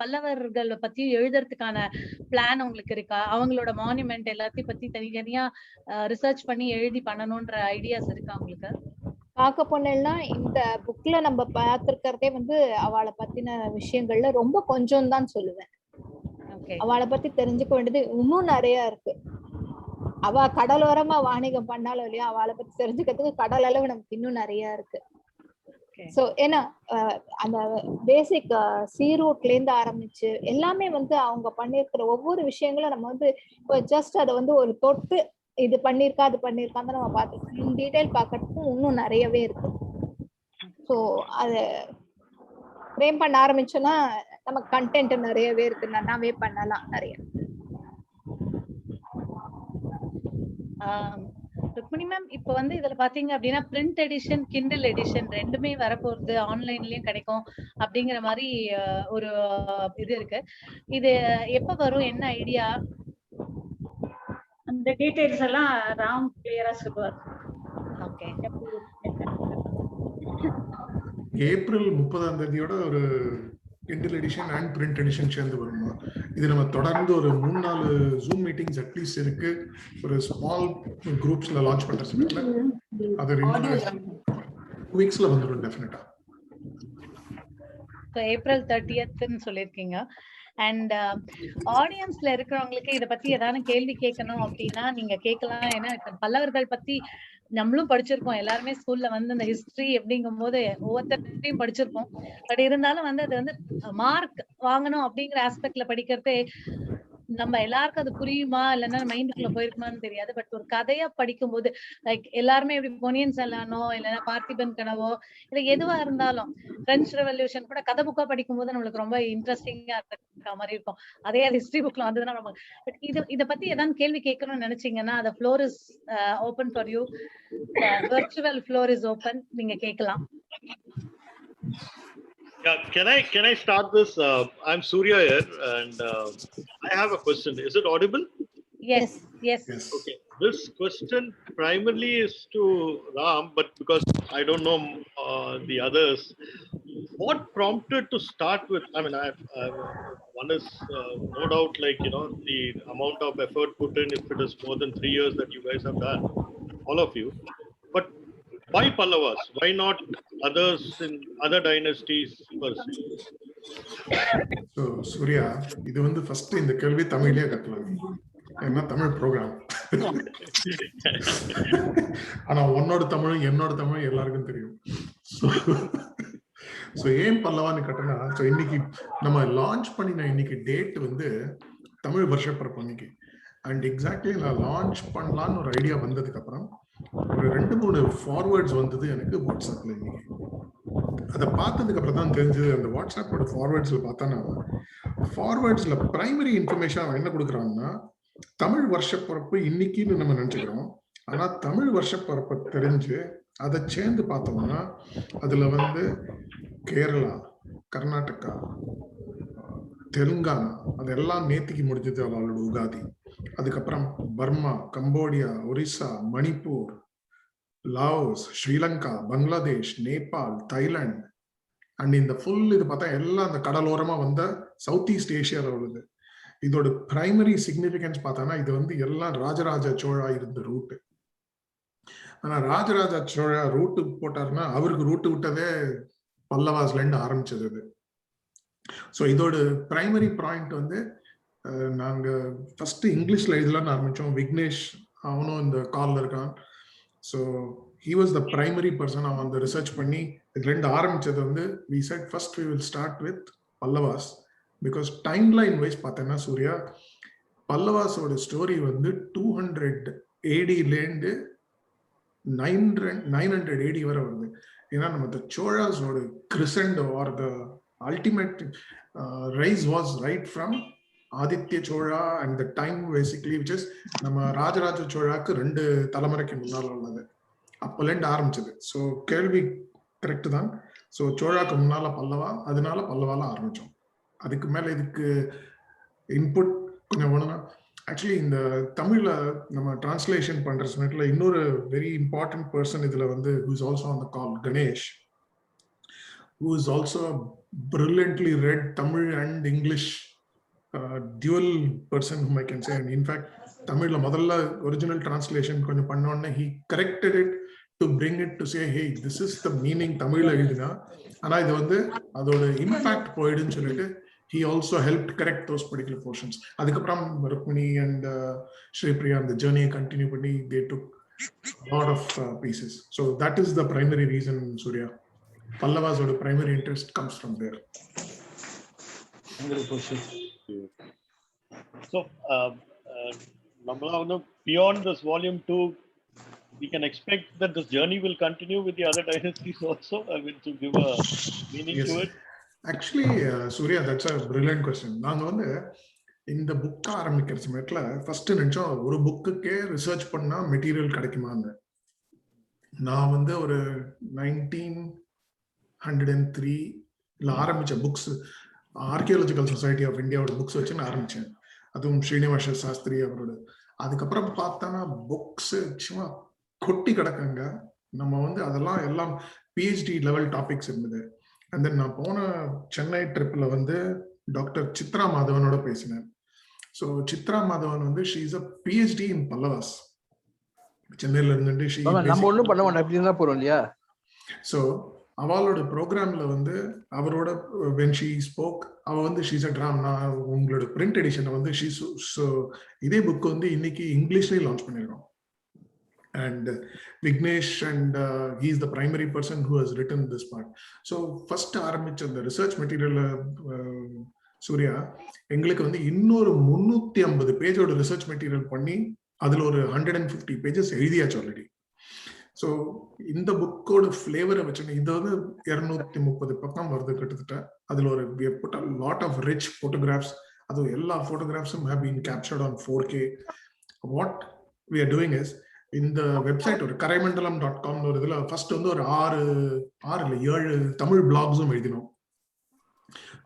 பல்லவர்களை பத்தி எழுதுறதுக்கான பிளான் உங்களுக்கு இருக்கா? அவங்களோட மானுமெண்ட் எல்லாத்தையும் பத்தி தனித்தனியா ரிசர்ச் பண்ணி எழுதி பண்ணணும்ன்ற ஐடியாஸ் இருக்கா உங்களுக்கு? பார்க்க போனேன்னா இந்த புக்ல நம்ம பார்த்திருக்கிறதே வந்து அவளை பத்தின விஷயங்கள்ல ரொம்ப கொஞ்சம் தான் சொல்லுவேன். அவளை பத்தி தெரிஞ்சுக்க வேண்டியது இன்னும் நிறைய இருக்கு. அவ கடலோரமா வாணிகம் பண்ணாலும் இல்லையா, அவளை பத்தி தெரிஞ்சுக்கிறதுக்கு கடல் அளவு நமக்கு இன்னும் நிறைய இருக்கு. சோ ஏன்னா அந்த பேசிக் சீரூட்ல இருந்து ஆரம்பிச்சு எல்லாமே வந்து அவங்க பண்ணிருக்கிற ஒவ்வொரு விஷயங்களும் நம்ம வந்து ஜஸ்ட் அதை வந்து ஒரு தொட்டு இது பண்ணிருக்கா அது பண்ணிருக்கான்னு நம்ம பார்த்துருக்கோம். இன் டீடைல் பார்க்கறதுக்கும் இன்னும் நிறையவே இருக்கு. ஸோ அது ஃப்ரேம் பண்ண ஆரம்பிச்சோன்னா நமக்கு கண்டென்ட் நிறையவே இருக்கு, நல்லாவே பண்ணலாம் நிறைய. ருக்மணி மேம், இப்ப வந்து இதுல பாத்தீங்க அப்படின்னா பிரிண்ட் எடிஷன், கிண்டல் எடிஷன் ரெண்டுமே வரப்போறது, ஆன்லைன்லயும் கிடைக்கும் அப்படிங்கிற மாதிரி ஒரு இது இருக்கு. இது எப்ப வரும், என்ன ஐடியா? அந்த இந்த டீடைல்ஸ் எல்லாம் ராம் கிளியரா சொல்லுவார். ஓகே. ஏப்ரல் 30ஆம் தேதியோட ஒரு கிண்டல் எடிஷன் அண்ட் பிரிண்ட் எடிஷன் சேர்ந்து வருமா? இது நம்ம தொடர்ந்து ஒரு 3-4 ஜூம் மீட்டிங்ஸ் அட்லீஸ்ட் இருக்கு. ஒரு ஸ்மால் குரூப்ஸ்ல லான்ச் பண்ற சமயத்துல அது 2 வீக்ஸ்ல வந்துடும் டெஃபினட்டா. ஏப்ரல் 30th சொல்லிருக்கீங்க. அண்ட் ஆடியன்ஸ்ல இருக்கிறவங்களுக்கு இத பத்தி ஏதாவது கேள்வி கேட்கணும் அப்படின்னா நீங்க கேட்கலாம். ஏன்னா பல்லவர்கள் பத்தி நம்மளும் படிச்சிருக்கோம். எல்லாருமே ஸ்கூல்ல வந்து இந்த ஹிஸ்டரி அப்படிங்கும் போது ஒவ்வொருத்தரையும் படிச்சிருக்கோம். பட் இருந்தாலும் வந்து அது வந்து மார்க் வாங்கணும் அப்படிங்கிற ஆஸ்பெக்ட்ல படிக்கிறதே நம்ம எல்லாருக்கும் அது புரியுமா இல்லைன்னா மைண்டுக்குள்ள போயிருக்குமான்னு தெரியாது. பட் ஒரு கதையா படிக்கும் போது லைக் எல்லாருமே இப்படி பொன்னியின் செல்லானோ இல்லைன்னா பார்த்திபன் கனவோ இல்ல எதுவா இருந்தாலும் பிரெஞ்சு ரெவல்யூஷன் கூட கதை புக்கா படிக்கும் போது நம்மளுக்கு ரொம்ப இன்ட்ரெஸ்டிங்கா இருக்க மாதிரி இருக்கும். அதே அது ஹிஸ்டரி புக்ல வந்ததுன்னா நம்ம பட் இத பத்தி ஏதாவது கேள்வி கேட்கணும்னு நினைச்சீங்கன்னா the floor is open for you. Virtual floor is open. நீங்க கேட்கலாம். Yeah, can I start this? I'm Surya here, and I have a question. Is it audible? Yes. Okay. This question primarily is to Ram, but because I don't know the others, what prompted to start with? I mean, one is no doubt, like, you know, the amount of effort put in. If it is more than 3 years that you guys have done, all of you, but why Pallavas? Why not others in other dynasties per se? So, Surya, இது வந்து first இந்த கேள்வி தமிழ்லயே கட்டலாம். ஏன்னா Tamil program. ஆனா உன்னோட தமிழும் என்னோட தமிழும் எல்லாருக்கும் தெரியும். ஸோ ஏன் பல்லவான்னு கட்டினா, ஸோ இன்னைக்கு நம்ம லான்ச் பண்ணின இன்னைக்கு டேட் வந்து தமிழ் வருஷப்பிறப்பு அன்னைக்கு. அண்ட் எக்ஸாக்ட்லி நான் லான்ச் பண்ணலான்னு ஒரு ஐடியா வந்ததுக்கு அப்புறம் ஒரு 2-3 ஃபார்வர்ட்ஸ் வந்தது எனக்கு வாட்ஸ்அப்ல. இன்னைக்கு அதை பார்த்ததுக்கு அப்புறம் தான் தெரிஞ்சது, அந்த வாட்ஸ்அப்போட ஃபார்வர்ட்ஸ்ல பார்த்தா ஃபார்வர்ட்ஸ்ல பிரைமரி இன்ஃபர்மேஷன் அவன் என்ன கொடுக்குறான்னா தமிழ் வருஷப்பிறப்பு இன்னைக்குன்னு நம்ம நினைச்சுக்கிறோம். ஆனா தமிழ் வருஷப்பிறப்பை தெரிஞ்சு அதை சேர்ந்து பார்த்தோம்னா அதுல வந்து கேரளா, கர்நாடகா, தெலுங்கானா அதெல்லாம் நேத்திக்கு முடிஞ்சது அவளோட உகாதி. அதுக்கப்புறம் Burma, Cambodia, Orissa, Manipur, Laos, Sri Lanka, Bangladesh, Nepal, Thailand and இந்த ஃபுல் இது பார்த்தா எல்லாம் அந்த கடலோரமா வந்த சவுத் ஈஸ்ட் ஏஷியாவில் உள்ளது. இதோட பிரைமரி சிக்னிபிகன்ஸ் பார்த்தோன்னா இது வந்து எல்லாம் ராஜராஜ சோழா இருந்த ரூட்டு. ஆனா ராஜராஜ சோழா ரூட்டு போட்டாருன்னா அவருக்கு ரூட்டு விட்டதே பல்லவாஸ்ல இருந்து ஆரம்பிச்சது அது. ஸோ இதோட பிரைமரி பாயிண்ட் வந்து நாங்க ஃபர்ஸ்ட் இங்கிலீஷ்ல எழுதலாம்னு ஆரம்பிச்சோம். விக்னேஷ் அவனும் இந்த கால்ல இருக்கான். So he was the primary person. அவன் அந்த ரிசர்ச் பண்ணி இதுலேருந்து ஆரம்பிச்சது வந்து we said first we will start with Pallavas because timeline wise பார்த்தேன்னா சூர்யா பல்லவாஸோட ஸ்டோரி வந்து 200 AD-லேருந்து 900 AD வரை வருது. ஏன்னா நம்ம சோழாஸோட crescendo are the ultimate rise was right from Aditya Chola and the time basically which is நம்ம ராஜராஜ சோழாக்கு 2 தலைமுறைக்கு முன்னால் உள்ளது. அப்போலேருந்து ஆரம்பிச்சது. ஸோ கேள்வி கரெக்டு தான். ஸோ சோழாக்கு முன்னால பல்லவா, அதனால பல்லவால ஆரம்பிச்சோம். அதுக்கு மேல இதுக்கு இன்புட் கொஞ்சம் வேணும்னா ஆக்சுவலி இந்த தமிழ்ல நம்ம டிரான்ஸ்லேஷன் பண்ற சமயத்துல இன்னொரு வெரி இம்பார்ட்டன்ட் பர்சன் இதுல வந்து who is also on the call, Ganesh, who is also brilliantly read Tamil and English dual person whom I can say. And in fact தமிழ்ல முதல்ல ஒரிஜினல் டிரான்ஸ்லேஷன் கொஞ்சம் பண்ணோன்னே he corrected it to bring it to say hey this is the meaning தமிழ்ல எழுதுனா ஆனா இது வந்து அதோட இம்பாக்ட் போயிடுன்னு சொல்லிட்டு he also helped correct those particular portions. அதுக்கப்புறம் ருக்மிணி and ஸ்ரீபிரியா அந்த ஜர்னியை கண்டினியூ பண்ணி they took a lot of pieces. So that is the primary reason, Surya. Pallavas oda primary interest comes from there. So beyond this volume 2, we can expect that this journey will continue with the other dynasties also. I mean, to give a meaning to it. Actually, Surya, that's a brilliant question. நாங்க வந்து இந்த book ஆரம்பிக்கிற சமயத்துல first நினைச்சோம் ஒரு புக்குக்கே research பண்ணா material கிடைக்குமான்னு. நான் வந்து ஒரு 1903 ஆரம்பிச்ச புக்ஸ் ஆர்கியாலஜிக்கல் சொசைட்டி ஆஃப் இந்தியாவோட புக்ஸ் வச்சு நான் ஆரம்பிச்சேன். அதுவும் ஸ்ரீனிவாச சாஸ்திரி அவரோட. அதுக்கப்புறம் பார்த்தோன்னா புக்ஸ் சும்மா கொட்டி கிடக்குங்க. நம்ம வந்து அதெல்லாம் எல்லாம் பிஹெச்டி லெவல் டாபிக்ஸ் இருந்தது. அண்ட் தென் நான் போன சென்னை ட்ரிப்ல வந்து டாக்டர் சித்ரா மாதவனோட பேசினேன். ஸோ சித்ரா மாதவன் வந்து she is a PhD in Pallavas. சென்னையில இருந்துட்டு நம்ம ஒண்ணும் பண்ண வேண்டாம், இப்படி தான் போறோம் இல்லையா? ஸோ அவளோட ப்ரோக்ராம்ல வந்து அவரோட வென் ஷீ ஸ்போக், அவ வந்து ஷீ செட் ராம், நான் உங்களோட பிரிண்ட் எடிஷனை வந்து இதே புக் வந்து இன்னைக்கு இங்கிலீஷ்லயே லான்ச் பண்ணிருக்கோம். And Vignesh, and he is the primary person who has written this part. So first ஆரம்பிச்ச அந்த ரிசர்ச் மெட்டீரியல் சூர்யா எங்களுக்கு வந்து இன்னொரு 350 பேஜோட ரிசர்ச் மெட்டீரியல் பண்ணி அதுல ஒரு 150 பேஜஸ் எழுதியாச்சு ஆல்ரெடி. ஸோ இந்த புக்கோட ஃபிளேவரை வச்சு இது வந்து 230 பக்கம் வருது கிட்டத்தட்ட. அதுல ஒரு லாட் ஆஃப் ரிச் போட்டோகிராஃப்ஸ், அது எல்லா போட்டோகிராஃப்ஸும் have been captured on 4K. What we are doing is, இந்த வெப்சைட் ஒரு கரைமண்டலம்.com ஒரு இதுல ஃபர்ஸ்ட் வந்து ஒரு 7 தமிழ் பிளாக்ஸும் எழுதினோம்.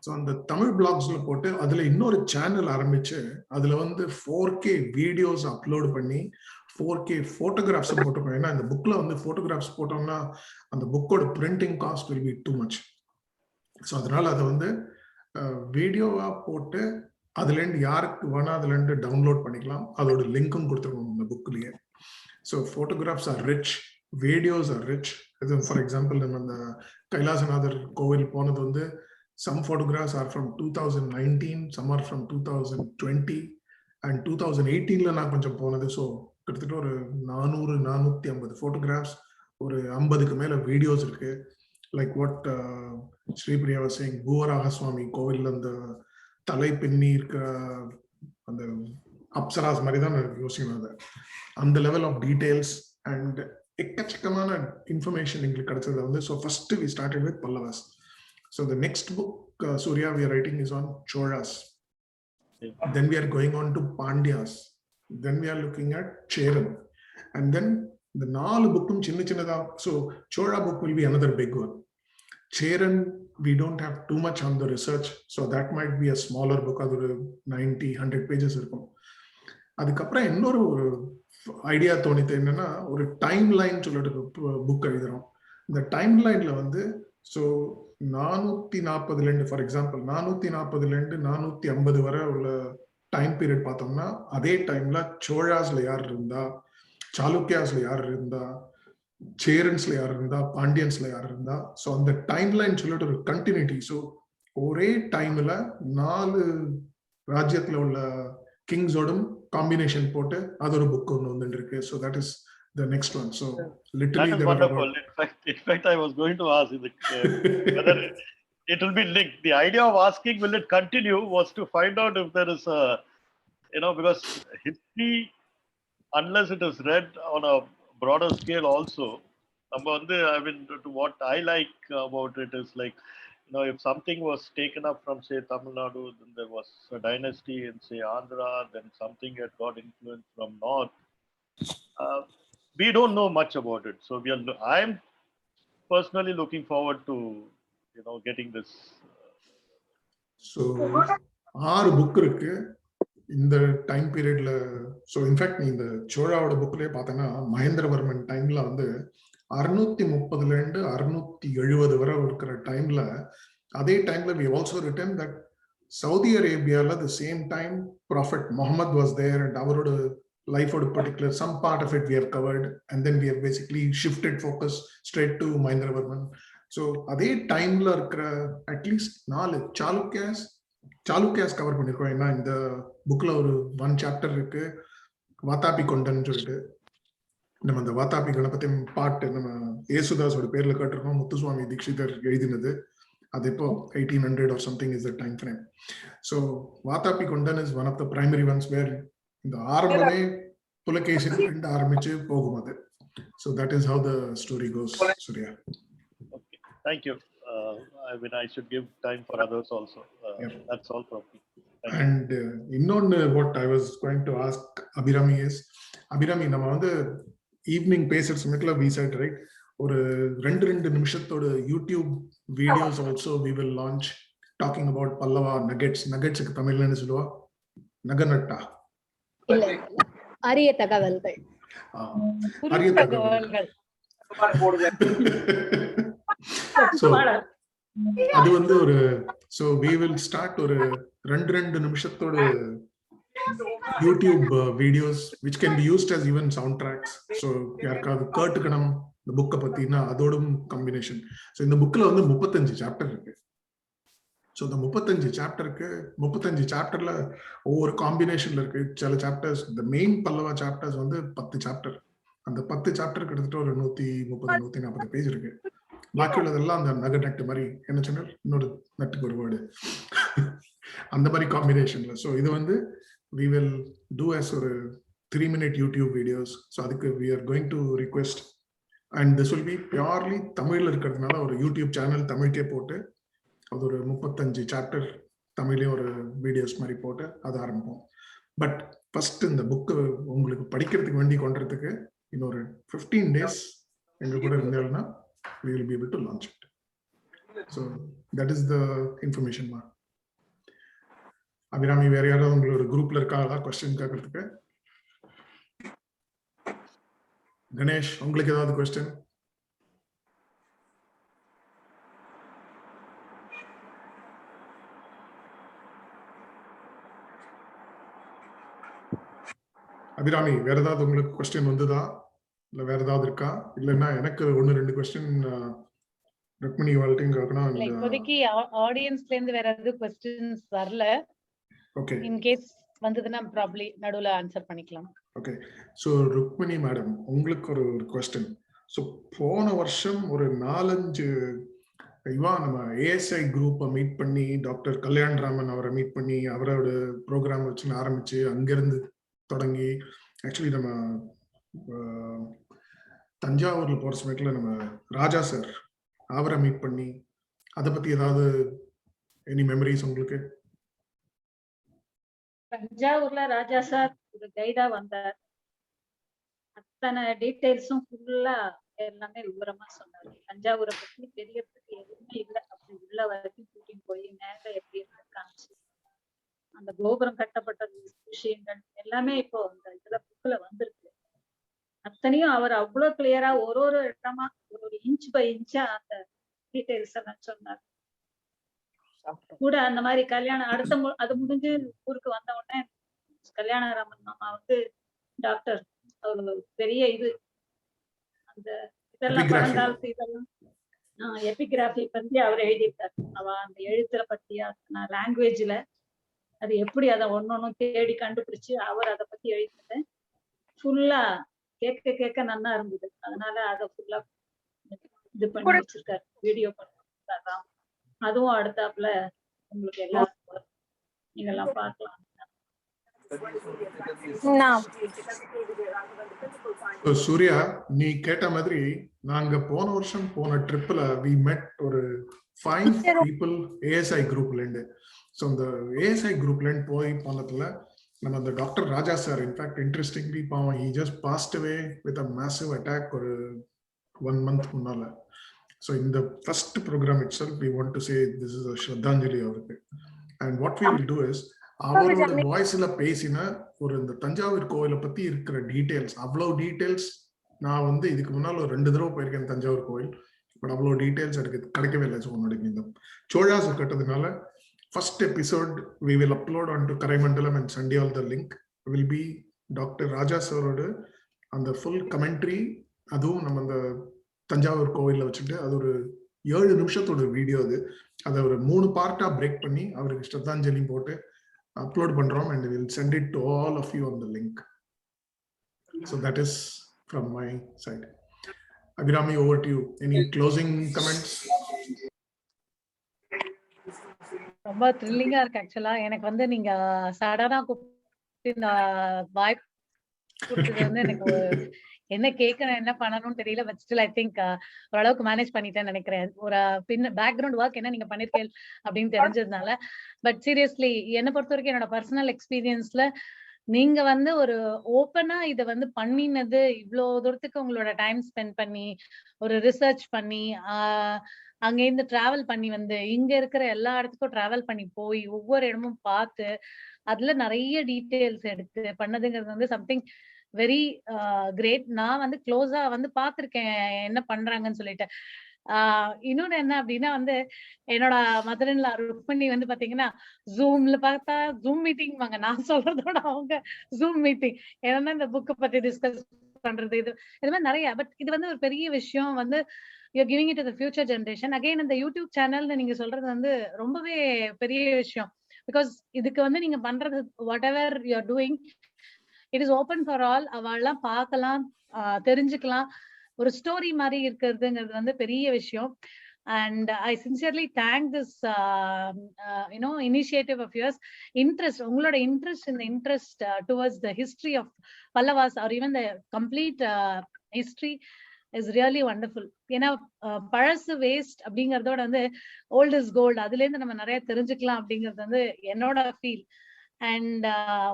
ஸோ அந்த தமிழ் பிளாக்ஸ்ல போட்டு அதுல இன்னொரு சேனல் ஆரம்பிச்சு அதுல வந்து 4K வீடியோஸ் அப்லோட் பண்ணி 4K போட்டோகிராஃப்ஸ் போட்டு, ஏன்னா இந்த புக்ல வந்து போட்டோகிராஃப்ஸ் போட்டோம்னா அந்த புக்கோட printing cost will be too much. So அதனால அதை வந்து வீடியோவா போட்டு அதுல இருந்து யாருக்கு வேணா அதுல இருந்து டவுன்லோட் பண்ணிக்கலாம். அதோட லிங்க்கும் கொடுத்துருக்கோம் இந்த புக்லயே. So photographs are rich, videos are rich. For example, நம்ம அந்த கைலாசநாதர் கோவில் போனது வந்து some photographs are from 2019, some are from 2020 and 2018ல நான் கொஞ்சம் போனது. ஸோ கிட்டத்தட்ட ஒரு 450 photographs, ஒரு 50க்கு மேல வீடியோஸ் இருக்கு. Like what Sripriya was saying, பூவராக சுவாமி கோவில் அந்த தலை பின்னி இருக்கிற அந்த அப்சராஸ் மாதிரி தான் யோசிக்கணும். அதை அந்த லெவல் ஆஃப் டீடைல்ஸ் அண்ட் எக்கச்சக்கமான இன்ஃபர்மேஷன் எங்களுக்கு கிடைச்சது வந்து. So first we started with Pallavas. So the next book Surya we are writing is on Cholas. Then we are going on to Pandiyas. Then we are looking at Cheran. And then இந்த 4 புக்கும் சின்ன சின்னதா. So Chola book will be another big one. Cheran we don't have too much on the research, so that might be a smaller book. அது ஒரு 90-100 pages இருக்கும். அதுக்கப்புறம் இன்னொரு ஒரு ஐடியா தோணித்து என்னன்னா, ஒரு டைம் லைன் சொல்லிட்டு புக் எழுதுறோம். இந்த டைம் லைன்ல வந்து ஸோ 440 ஃபார் எக்ஸாம்பிள் 440 450 வரை உள்ள டைம் பீரியட் பார்த்தோம்னா, அதே டைம்ல சோழாஸ்ல யார் இருந்தா, சாளுக்கியாஸ்ல யார் இருந்தா, சேரன்ஸ்ல யார் இருந்தா, பாண்டியன்ஸ்ல யார் இருந்தா, ஸோ அந்த டைம் லைன் சொல்லிட்டு ஒரு கண்டினியூட்டி. ஸோ ஒரே டைம்ல 4 ராஜ்யத்துல உள்ள கிங்ஸோடும் காம்பினேஷன் போட்டு அது ஒரு புக் ஒன்று வந்து இருக்கு. So that is the next one. So literally that is wonderful. In fact I was going to ask whether it will be linked. The idea of asking will it continue was to find out if there is a, because history, unless it is read on a broader scale also, I mean, to what I like about it is like, if something was taken up from, say, Tamil Nadu, then there was a dynasty in, say, Andhra, then something had got influence from North. We don't know much about it. So I'm personally looking forward to, getting this. So, 6 book இருக்கு இந்த time பீரியட்ல. So in fact நீ இந்த சோழாவோட புக்லயே பார்த்தனா மகேந்திரவர்மன் டைம்ல வந்து 630 670 வரை இருக்கிற டைம்ல, அதே டைம்ல we also written that Saudi Arabiaல the same time Prophet Muhammad was there, and அவரோட life or particular some part of it we have covered, and then we have basically shifted focus straight to Mahendravarman. So அதே டைம்ல இருக்கிற at least 4 Chalukyas cover பண்ணிருக்கோம். ஏன்னா இந்த புக்ல ஒரு 1 chapter இருக்கு, வாதாபி கொண்டன் சொல்லிட்டு. நம்ம அந்த வாதாபி கணபதி பாட்டு நம்ம ஏசுதாஸோட பேர்ல கேட்டிருக்கோம், முத்துசுவாமி தீட்சிதர் எழுதினது. அது இப்போ 1800 or something is the time frame. So Vatapi கொண்டன் is one of the primary ones where இந்த ஆரம்பமே புலகேசின் ரெண்டு ஆரம்பிச்சு போகும் அது. So that is how the story goes, Surya. Okay, thank you. I mean, I should give time for others also. That's all from me. And இன்னொன்னு what I was going to ask Abhirami is, Abhirami, நம்ம வந்து evening பேசுற சமயத்துல we said, right, ஒரு 2 நிமிஷத்தோட YouTube videos also we will launch talking about Pallava நகெட்ஸ்க்கு தமிழ்ல என்ன சொல்லுவா, நகநட்டா? இல்ல அரிய தகவல்கள். அரிய தகவல்கள். So, அது வந்து ஒரு we will start ஒரு 2 நிமிஷத்தோட YouTube videos which can be used as even soundtracks. So யாருக்காவது கேட்டுக்கணும் இந்த புக்கை பத்தினா அதோடும் காம்பினேஷன். ஸோ இந்த புக்ல வந்து 35 சாப்டர் இருக்கு. ஸோ இந்த 35 சாப்டருக்கு 35 சாப்டர்ல ஒவ்வொரு காம்பினேஷன்ல இருக்கு. சில சாப்டர்ஸ் இந்த மெயின் பல்லவா சாப்டர்ஸ் வந்து 10 சாப்டர். அந்த 10 சாப்டர் கிட்டத்தட்ட ஒரு 130-140 பேஜ் இருக்கு. பாக்கி உள்ளதெல்லாம் அந்த நகை நட்டு மாதிரி என்ன சொன்னால் இன்னொரு நட்டுக்கு ஒரு வேர்டு அந்த மாதிரி காம்பினேஷன்ல. ஸோ இது வந்து we will do as ஒரு 3-minute YouTube videos. ஸோ அதுக்கு we are going to request and this will be purely தமிழ்ல இருக்கிறதுனால ஒரு யூடியூப் சேனல் தமிழ்க்கே போட்டு அது ஒரு 35 சாப்டர் தமிழ்லயும் ஒரு வீடியோஸ் மாதிரி போட்டு அது ஆரம்பிப்போம். பட் ஃபர்ஸ்ட் இந்த புக்கு உங்களுக்கு படிக்கிறதுக்கு வேண்டி கொண்டுறதுக்கு இன்னொரு 15 days எங்க கூட இருந்தாலும்னா we will be able to launch it. So that is the information. Abirami வேற யாராவது உங்களோட குரூப்ல இருக்காங்களா क्वेश्चन கேட்கறதுக்கு? கணேஷ் உங்களுக்கு ஏதாவது क्वेश्चन? அபிராமி வேற ஏதாவது உங்களுக்கு क्वेश्चन வந்ததா இல்ல வேற ஏதாவது இருக்கா? இல்லன்னா எனக்கு 1-2 क्वेश्चन ருக்மணி வால்டிங் கேட்கணும். இப்போதைக்கு ஆடியன்ஸ்ல இருந்து வேற ஏதாவது क्वेश्चंस வரல. ஓகே, இன் கேஸ் வந்ததுன்னா ப்ராபபிலி நடுவுல ஆன்சர் பண்ணிக்கலாம். ஓகே. சோ ருக்மணி மேடம் உங்களுக்கு ஒரு क्वेश्चन. சோ போன வருஷம் ஒரு 4-5 நம்ம ஏஎஸ்ஐ குரூப்பை மீட் பண்ணி டாக்டர் கல்யாண்ராமன் அவரை மீட் பண்ணி அவரோட ப்ரோக்ராம் வச்சு ஆரம்பிச்சு அங்கிருந்து தொடங்கி ஆக்சுவலி நம்ம தஞ்சாவூர்ல போற சமயத்துல நம்ம ராஜா சார் அவரை மீட் பண்ணி அதை பத்தி ஏதாவது எனி மெமரிஸ் உங்களுக்கு? தஞ்சாவூர்ல ராஜா சார் ஒரு கைடா வந்தார். அத்தனை டீடைல்ஸும் ஃபுல்லா எல்லாமே விவரமா சொன்னாரு. தஞ்சாவூரை பத்தி தெரியறதுக்கு எதுவுமே இல்லை. அப்படி உள்ள வரைக்கும் கூட்டின்னு போய் மேல எப்படி இருக்கு காமிச்சு அந்த கோபுரம் கட்டப்பட்ட விஷயங்கள் எல்லாமே இப்போ அந்த இதுல புக்ல வந்திருக்கு. அத்தனையும் அவர் அவ்வளவு கிளியரா ஒரு இடமா ஒரு இன்ச் பை இன்ச்சா அந்த டீடைல்ஸ் எல்லாம் சொன்னார். கூட அந்த மாதிரி கல்யாணம் அது முடிஞ்சு ஊருக்கு வந்த உடனே கல்யாணராமன் மாமா வந்து டாக்டர் ஒரு பெரிய இது அந்த இதெல்லாம் பழங்காலத்து இதெல்லாம் எபிகிராபி பத்தி அவர் எழுதிட்டார். அந்த எழுத்துல பத்தியா லாங்குவேஜ்ல அது எப்படி அதை ஒன்னொன்னும் தேடி கண்டுபிடிச்சு அவர் அதை பத்தி எழுதினது ஃபுல்லா கேட்க நல்லா இருந்தது. அதனால அதை ஃபுல்லா இது பண்ணி வச்சிருக்காரு, வீடியோ பண்ணி. அதுவும் அடுத்தாப்புல உங்களுக்கு எல்லாம் நீங்க எல்லாம் பார்க்கலாம். சூர்யா நீ கேட்ட மாதிரி நாங்க போன வருஷம் போன ட்ரிப்ல we met ஒரு 5 people ஏஎஸ்ஐ குரூப்ல இருந்து. ஸோ இந்த ஏஎஸ்ஐ குரூப்ல இருந்து போனதுல நம்ம அந்த டாக்டர் ராஜா சார் இன்ஃபேக்ட் இன்ட்ரெஸ்டிங்லி பாவம் he just passed away with a massive attack ஒரு 1 month முன்னால. ஸோ இந்த first program itself we want to say this is a shraddhanjali அவருக்கு. and what we will do is அவரோட வாய்ஸ்ல பேசின ஒரு இந்த தஞ்சாவூர் கோயிலை பத்தி இருக்கிற டீடைல்ஸ், அவ்வளவு டீடைல்ஸ் நான் வந்து இதுக்கு முன்னால் ஒரு 2 தடவை போயிருக்கேன் தஞ்சாவூர் கோயில். பட் அவ்வளோ டீடைல்ஸ் எனக்கு கிடைக்கவே இல்லை. ஸோ உன்னோட இந்த Cholas கட்டதுனால first episode we will upload onto Karaimandalam and Sandial. The link will be Dr. Raja sir and the full commentary. அதுவும் நம்ம அந்த தஞ்சாவூர் கோவில்ல வச்சுட்டு அது ஒரு 7 நிமிஷத்தோட வீடியோ. அதை ஒரு 3 பார்ட்டா பிரேக் பண்ணி அவருக்கு ஸ்ரத்தாஞ்சலி போட்டு அப்லோட் பண்றோம் and we'll send it to all of you on the link. So that is from my side. Abhirami, over to you. Any closing comments? ரொம்ப த்ரில்லிங்கா இருக்கு ஆக்சுவலா. எனக்கு வந்து நீங்க சடனா கூப்பிட்டு இந்த வாய்ப்பு கொடுத்தது வந்து எனக்கு என்ன கேட்கணும் என்ன பண்ணணும்னு தெரியல. பட் ஸ்டில் ஐ திங்க் ஓரளவுக்கு மேனேஜ் பண்ணிட்டேன்னு நினைக்கிறேன். ஒரு பின்ன பேக்ரவுண்ட் ஒர்க் என்ன நீங்க பண்ணிருக்கீங்க அப்படின்னு தெரிஞ்சதுனால. பட் சீரியஸ்லி என்னை பொறுத்த வரைக்கும் என்னோட பர்சனல் எக்ஸ்பீரியன்ஸ்ல நீங்க வந்து ஒரு ஓப்பனா இதை வந்து பண்ணினது, இவ்வளவு தூரத்துக்கு உங்களோட டைம் ஸ்பெண்ட் பண்ணி ஒரு ரிசர்ச் பண்ணி அங்க இருந்து டிராவல் பண்ணி வந்து இங்க இருக்கிற எல்லா இடத்துக்கும் டிராவல் பண்ணி போய் ஒவ்வொரு இடமும் பார்த்து அதுல நிறைய டீடைல்ஸ் எடுத்து பண்ணதுங்கிறது வந்து சம்திங் வெரி கிரேட். நான் வந்து க்ளோஸா வந்து பார்த்திருக்கேன் என்ன பண்றாங்கன்னு சொல்லிட்டு. இன்னொன்னு என்ன அப்படின்னா வந்து என்னோட மதர் இன் லா ருக்மணி வந்து பாத்தீங்கன்னா ஜூம்ல பார்த்தா ஜூம் மீட்டிங் வாங்க, நான் சொல்றதோட அவங்க ஜூம் மீட்டிங். ஏன்னா இந்த புக் பத்தி டிஸ்கஸ் பண்றது இது மாதிரி நிறைய. பட் இது வந்து ஒரு பெரிய விஷயம் வந்து you're giving it to the future generation. Again இந்த யூடியூப் சேனல்னு நீங்க சொல்றது வந்து ரொம்பவே பெரிய விஷயம். பிகாஸ் இதுக்கு வந்து நீங்க பண்றது what ever you are doing, it is open for all. அவெல்லாம் பார்க்கலாம், தெரிஞ்சுக்கலாம். ஒரு ஸ்டோரி மாதிரி இருக்கிறதுங்கிறது வந்து பெரிய விஷயம். And I sincerely thank this initiative of yours. Interest, உங்களோட interest towards the history of Pallavas or even the complete history is really wonderful. ஏன்னா பழசு வேஸ்ட் அப்படிங்கறதோட வந்து ஓல்ட் இஸ் கோல்டு, அதுல இருந்து நம்ம நிறைய தெரிஞ்சுக்கலாம் அப்படிங்கிறது வந்து என்னோட ஃபீல். அண்ட்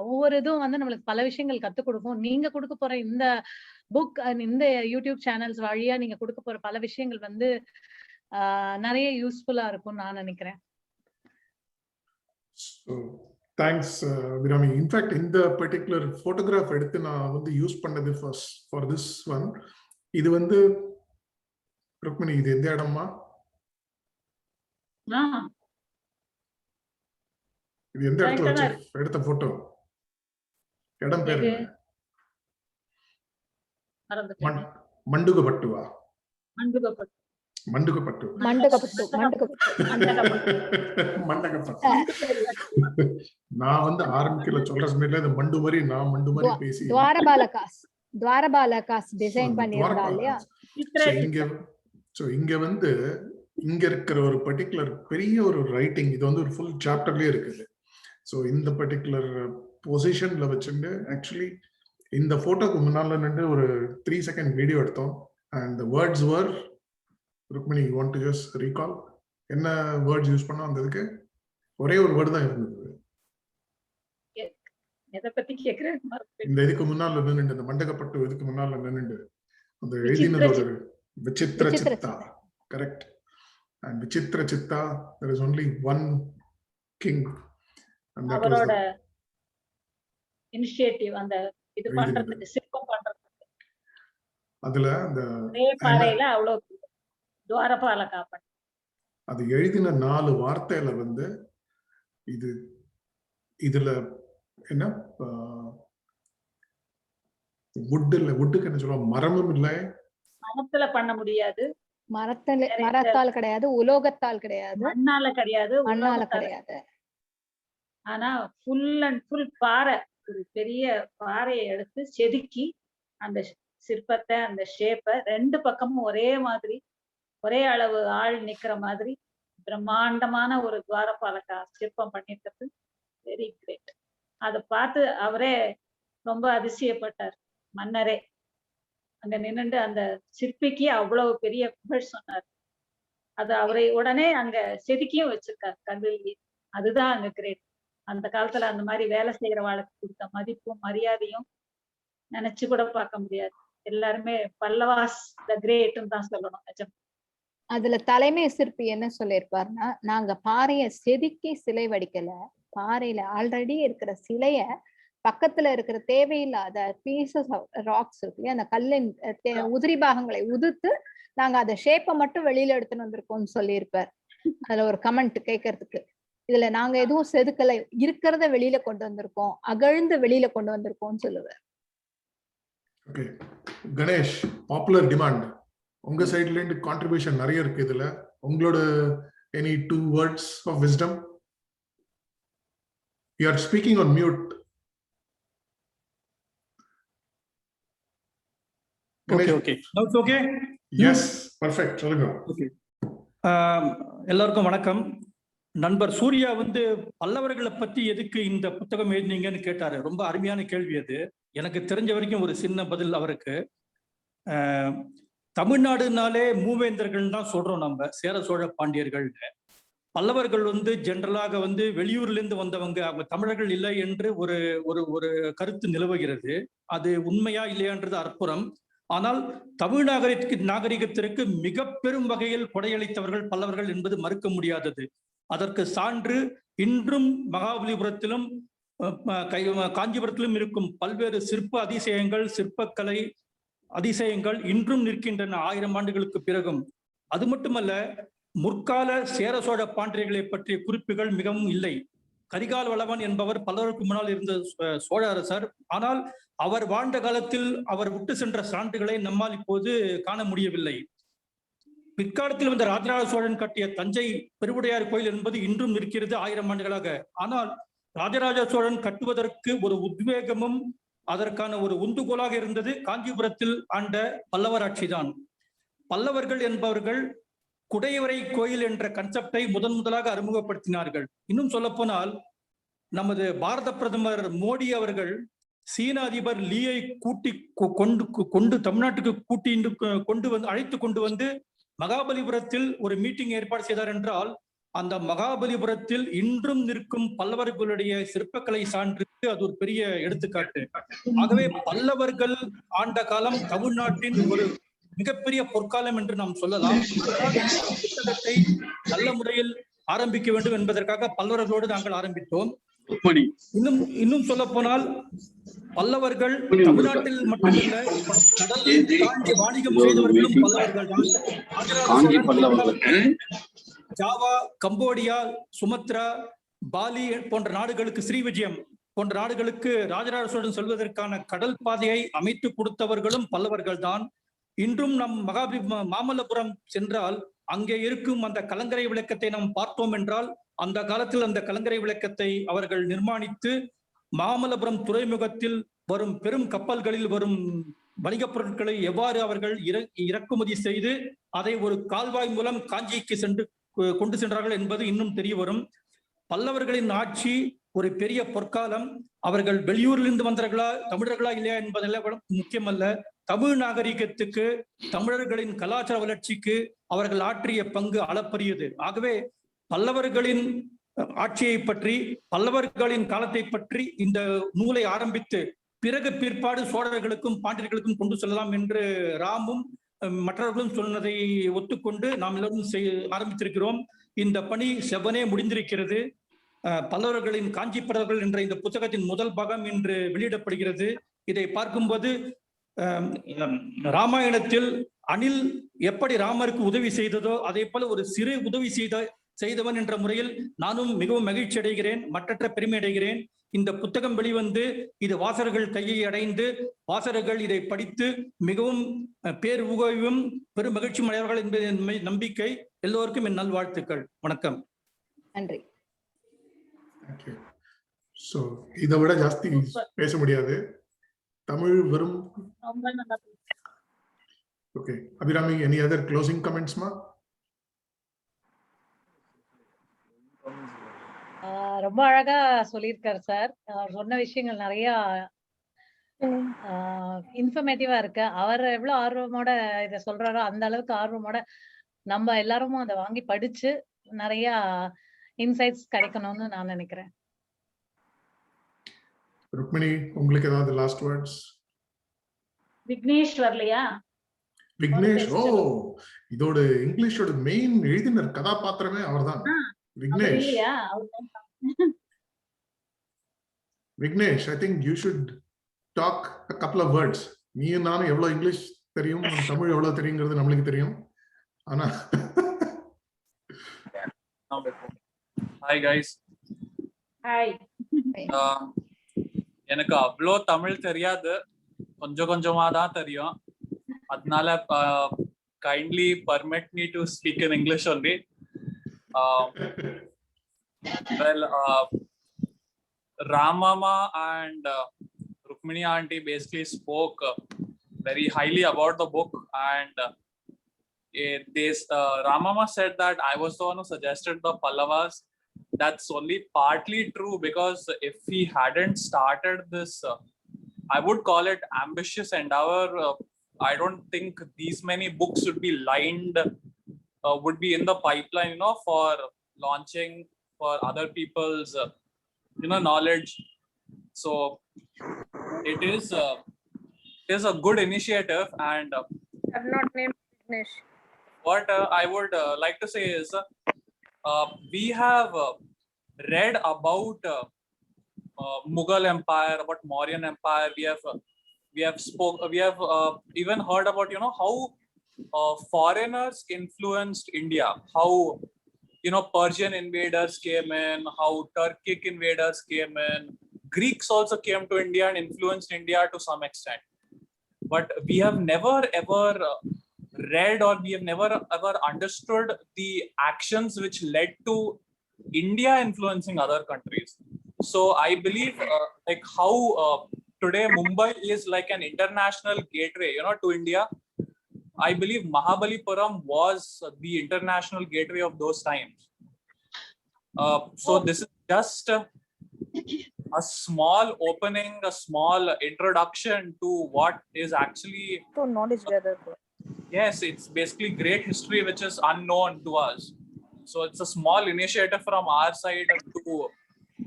ஒவ்வொரு இதுவும் வந்து நம்மளுக்கு பல விஷயங்கள் கத்துக் கொடுக்கும். நீங்க கொடுக்க போற இந்த புக் அண்ட் இந்த யூடியூப் சேனல்ஸ் வழியா நீங்க கொடுக்க போற பல விஷயங்கள் வந்து நிறைய யூஸ்ஃபுல்லா இருக்கும் நான் நினைக்கிறேன். தேங்க்ஸ் விராமி. இன்ஃபேக்ட் இந்த பர்டிகுலர் போட்டோகிராஃப் எடுத்து நான் வந்து யூஸ் பண்ணது ஃபார் திஸ் ஒன். இது வந்து ருக்மிணி, இது எந்த இடமா? இது எந்த இடத்துல வச்சு எடுத்த போட்டோ? இடம் பேரு மண்டுகப்பட்டுவா? மண்டுகப்பட்டு. நான் வந்து ஆரம்பிக்கல சொல்ற சமயத்துல இந்த மண்டு மாதிரி நான் மண்டு மாதிரி பேசி துவாரபாலகாஸ் டிசைன் பண்ணிருந்தா இல்லையா? இங்க வந்து இங்க இருக்கிற ஒரு பர்டிகுலர் பெரிய ஒரு ரைட்டிங், இது வந்து ஒரு ஃபுல் சாப்டர்லயே இருக்குது. ஸோ இந்த பர்டிகுலர் பொசிஷன்ல வச்சுட்டு ஆக்சுவலி இந்த போட்டோக்கு முன்னால நின்று ஒரு 3 செகண்ட் வீடியோ எடுத்தோம். And the words were, Rukmini, you want to just recall என்ன வேர்ட்ஸ் யூஸ் பண்ணோம்? அந்த இதுக்கு ஒரே ஒரு வேர்டு தான் இருந்தது. இந்த இதுக்கு முன்னால நின்று, இந்த மண்டகப்பட்டு இதுக்கு முன்னால நின்று அந்த எழுதினது ஒரு விசித்திர சித்தா. கரெக்ட். அண்ட் விசித்திர Siddha, there is only one king. அவரோட இனிஷியேட்டிவ் அந்த இது பண்றதுக்கு, சிற்பம் பண்றதுக்கு அதுல அந்த பாறையில அவ்வளவு துவாரபாலகா பண்ண அது எழுதின 4 வார்த்தையில வந்து இதுல என்ன வுட்டுக்கு என்ன சொல்லுவாங்க? மரமும் இல்லை, மரத்துல பண்ண முடியாது, மரத்தால் கிடையாது, உலோகத்தால் கிடையாது, மண்ணால கிடையாது, மண்ணால கிடையாது. ஆனா ஃபுல் அண்ட் ஃபுல் பாறை, ஒரு பெரிய பாறையை எடுத்து செதுக்கி அந்த சிற்பத்தை, அந்த ஷேப்பை 2 பக்கமும் ஒரே மாதிரி, ஒரே அளவு ஆள் நிக்கிற மாதிரி பிரம்மாண்டமான ஒரு துவாரபாலகா சிற்பம் பண்ணிருக்கிறது வெரி கிரேட். அதை பார்த்து அவரே ரொம்ப அதிசயப்பட்டார், மன்னரே. அங்க நின்னுண்டு அந்த சிற்பிக்கு அவ்வளவு பெரிய புகழ் சொன்னார். அது அவரை உடனே அங்க செதுக்கியும் வச்சிருக்காரு கல்விலேயே. அதுதான் அங்க கிரேட். அந்த காலத்துல அந்த மாதிரி வேலை செய்யறவாளுக்கு கொடுத்த மதிப்பும் மரியாதையும் நினைச்சு கூட பார்க்க முடியாது. எல்லாருமே பல்லவாஸ் த கிரேட்னு தான் சொல்லணும். நிஜம். அதுல தலைமை சிற்பி என்ன சொல்லியிருப்பாருன்னா, நாங்க பாறைய செதுக்கி சிலை வடிக்கல, பாறையில ஆல்ரெடி இருக்கிற சிலைய பக்கத்துல இருக்கிற தேவையில்லாத பீசஸ் ராக்ஸ் இருக்கு, அந்த கல்லின் உதிரி பாகங்களை உதிர்த்து நாங்க அந்த ஷேப்பை மட்டும் வெளியில எடுத்துன்னு வந்திருக்கோம்னு சொல்லியிருப்பார். அதுல ஒரு கமெண்ட் கேட்கறதுக்கு, இதுல நாங்க எதுவும் செதுக்கலை, இருக்கிறத வெளியில கொண்டு வந்திருக்கோம், அகழ்ந்து வெளியில கொண்டு வந்திருக்கோம்னு சொல்லுவார். ஓகே கணேஷ், பாப்புலர் டிமாண்ட் உங்க சைடுல இருந்து கான்ட்ரிபியூஷன் நிறைய இருக்கு. இதுல உங்களோட any 2 words of wisdom? You are speaking on mute. Okay. Now it's okay? Yes, perfect. சொல்லுங்க. Okay. எல்லாருக்கும் வணக்கம். நண்பர் சூர்யா வந்து பல்லவர்களை பத்தி எதுக்கு இந்த புத்தகம் எழுதினீங்கன்னு கேட்டாரு. ரொம்ப அருமையான கேள்வி அது. எனக்கு தெரிஞ்ச வரைக்கும் ஒரு சின்ன பதில் அவருக்கு. தமிழ்நாடுனாலே மூவேந்தர்கள் தான் சொல்றோம் நம்ம, சேர சோழ பாண்டியர்கள். பல்லவர்கள் வந்து ஜென்ரலாக வந்து வெளியூர்ல இருந்து வந்தவங்க, அவங்க தமிழர்கள் இல்லை என்று ஒரு ஒரு ஒரு கருத்து நிலவுகிறது. அது உண்மையா இல்லையான்றது அற்புதம். ஆனால் தமிழ் நாகரிகத்திற்கு மிக பெரும் வகையில் கொடையளித்தவர்கள் பல்லவர்கள் என்பது மறுக்க முடியாதது. அதற்கு சான்று இன்றும் மகாபலிபுரத்திலும் காஞ்சிபுரத்திலும் இருக்கும் பல்வேறு சிற்ப அதிசயங்கள், சிற்பக்கலை அதிசயங்கள் இன்றும் நிற்கின்றன 1000 ஆண்டுகளுக்கு பிறகும். அது மட்டுமல்ல, முற்கால சேர சோழ பாண்டியர்களை பற்றிய குறிப்புகள் மிகவும் இல்லை. கரிகால் வளவன் என்பவர் பலருக்கு முன்னால் இருந்த சோழ அரசர். ஆனால் அவர் வாழ்ந்த காலத்தில் அவர் விட்டு சென்ற சான்றுகளை நம்மால் இப்போது காண முடியவில்லை. பிற்காலத்தில் வந்த ராஜராஜ சோழன் கட்டிய தஞ்சை பெருவுடையார் கோயில் என்பது இன்றும் நிற்கிறது 1000 ஆண்டுகளாக. ஆனால் ராஜராஜ சோழன் கட்டுவதற்கு ஒரு உத்வேகமும் அதற்கான ஒரு உந்துகோலாக இருந்தது காஞ்சிபுரத்தில் ஆண்ட பல்லவர் ஆட்சிதான். பல்லவர்கள் என்பவர்கள் குடைவரை கோயில் என்ற கன்செப்டை முதலாக அறிமுகப்படுத்தினார்கள். இன்னும் சொல்ல போனால் நமது பாரத பிரதமர் மோடி அவர்கள் சீன அதிபர் லீயை கொண்டு தமிழ்நாட்டுக்கு அழைத்து கொண்டு வந்து மகாபலிபுரத்தில் ஒரு மீட்டிங் ஏற்பாடு செய்தார் என்றால், அந்த மகாபலிபுரத்தில் இன்றும் நிற்கும் பல்லவர்களுடைய சிற்பக்கலை சான்றுக்கு அது ஒரு பெரிய எடுத்துக்காட்டு. ஆகவே பல்லவர்கள் ஆண்ட காலம் தமிழ்நாட்டின் ஒரு மிகப்பெரிய பொற்காலம் என்று நாம் சொல்லலாம். புத்தகத்தை நல்ல முறையில் ஆரம்பிக்க வேண்டும் என்பதற்காக பல்லவர்களோடு நாங்கள் ஆரம்பித்தோம். இன்னும் சொல்ல போனால் பல்லவர்கள் தமிழ்நாட்டில் மட்டுமல்ல, கடலை தாண்டி வாணிகம் செய்தவர்களும் பல்லவர்கள் தான். ஜாவா, கம்போடியா, சுமத்ரா, பாலி போன்ற நாடுகளுக்கு, ஸ்ரீவிஜயம் போன்ற நாடுகளுக்கு ராஜராஜ சோழன் செல்வதற்கான கடல் பாதையை அமைத்து கொடுத்தவர்களும் பல்லவர்கள் தான். இன்றும் நம் மாமல்லபுரம் சென்றால் அங்கே இருக்கும் அந்த கலங்கரை விளக்கத்தை நாம் பார்த்தோம் என்றால், அந்த காலத்தில் அந்த கலங்கரை விளக்கத்தை அவர்கள் நிர்மாணித்து மாமல்லபுரம் துறைமுகத்தில் வரும் பெரும் கப்பல்களில் வரும் வணிகப் பொருட்களை எவ்வாறு அவர்கள் இறக்குமதி செய்து அதை ஒரு கால்வாய் மூலம் காஞ்சிக்கு கொண்டு சென்றார்கள் என்பது இன்னும் தெரிய வரும். பல்லவர்களின் ஆட்சி ஒரு பெரிய பொற்காலம். அவர்கள் வெளியூரிலிருந்து வந்தார்களா, தமிழர்களா இல்லையா என்பதெல்லாம் முக்கியமல்ல. தமிழ் நாகரிகத்துக்கு, தமிழர்களின் கலாச்சார வளர்ச்சிக்கு அவர்கள் ஆற்றிய பங்கு அளப்பரியது. ஆகவே பல்லவர்களின் ஆட்சியை பற்றி, பல்லவர்களின் காலத்தை பற்றி இந்த நூலை ஆரம்பித்து பிற்பாடு சோழர்களுக்கும் பாண்டியர்களுக்கும் கொண்டு செல்லலாம் என்று ராமும் மற்றவர்களும் சொன்னதை ஒத்துக்கொண்டு நாம் எல்லோரும் ஆரம்பித்திருக்கிறோம். இந்த பணி செவ்வனே முடிந்திருக்கிறது. பல்லவர்களின் காஞ்சி பல்லவர்கள் என்ற இந்த புத்தகத்தின் முதல் பாகம் இன்று வெளியிடப்படுகிறது. இதை பார்க்கும்போது ராமாயணத்தில் அணில் எப்படி ராமருக்கு உதவி செய்ததோ அதே போல ஒரு சிறு உதவி செய்தவன் என்ற முறையில் நானும் மிகவும் மகிழ்ச்சி அடைகிறேன், மற்றற்ற பெருமை அடைகிறேன். இந்த புத்தகம் வெளிவந்து இது வாசகர்கள் கையை அடைந்து வாசகர்கள் இதை படித்து மிகவும் பேருவும் பெரும் மகிழ்ச்சி அடைவார்கள் என்பது நம்பிக்கை. எல்லோருக்கும் என் நல்வாழ்த்துக்கள். வணக்கம். நன்றி. சோ இதை விட ஜாஸ்தி பேச முடியாது. தமிழ் வெறும் okay. Abirami, any other closing comments ma? ரொம்ப அழகா சொல்லியிருக்காரு சார். சொன்ன விஷயங்கள் நிறைய இன்ஃபர்மேட்டிவா இருக்கு. அவர் எவ்வளவு ஆர்வமோட இதை சொல்றாரோ அந்த அளவுக்கு ஆர்வமோட நம்ம எல்லாரும் அதை வாங்கி படிச்சு நிறைய இன்சைட்ஸ் கிடைக்கணும்னு நான் நினைக்கிறேன். ருக்மிணி, உங்களுக்கு ஏதாவது லாஸ்ட் வேர்ட்ஸ்? விக்னேஷ் வரலையா? விக்னேஷ், ஓ இதோட இங்கிலீஷோட மெயின் எழுதினர் கதாபாத்திரமே அவர்தான். Vignesh, Vignesh, I think you should talk a couple of words. நீயும் நானும் எவ்வளவு இங்கிலீஷ் தெரியும், தமிழ் எவ்வளவு தெரியுங்கிறது நம்மளுக்கு தெரியும். ஆனா ஹாய் கைஸ். ஹாய். எனக்கு அவ்வளோ தமிழ் தெரியாது, கொஞ்சம் கொஞ்சமா தான் தெரியும். அதனால kindly permit me to speak in English only. Ramama and Rukmini auntie basically spoke very highly about the book, and Ramama said that I was the one who suggested the Pallavas. That's only partly true, because if he hadn't started this, I would call it ambitious endeavor. I don't think these many books would be would be in the pipeline, for launching for other people's, knowledge. So it is a good initiative, and I'm not named Vignesh. What I would like to say is we have read about Mughal Empire, about Mauryan Empire. We have even heard about, you know, how foreigners influenced India, how, you know, Persian invaders came in, how Turkic invaders came in, Greeks also came to India and influenced India to some extent. But we have never ever read, or we have never ever understood the actions which led to India influencing other countries. So I believe like how today Mumbai is like an international gateway, you know, to India. I believe Mahabalipuram was the international gateway of those times. So this is just a small opening, a small introduction to what is actually. To knowledge gather. Yes, it's basically great history which is unknown to us. So it's a small initiative from our side to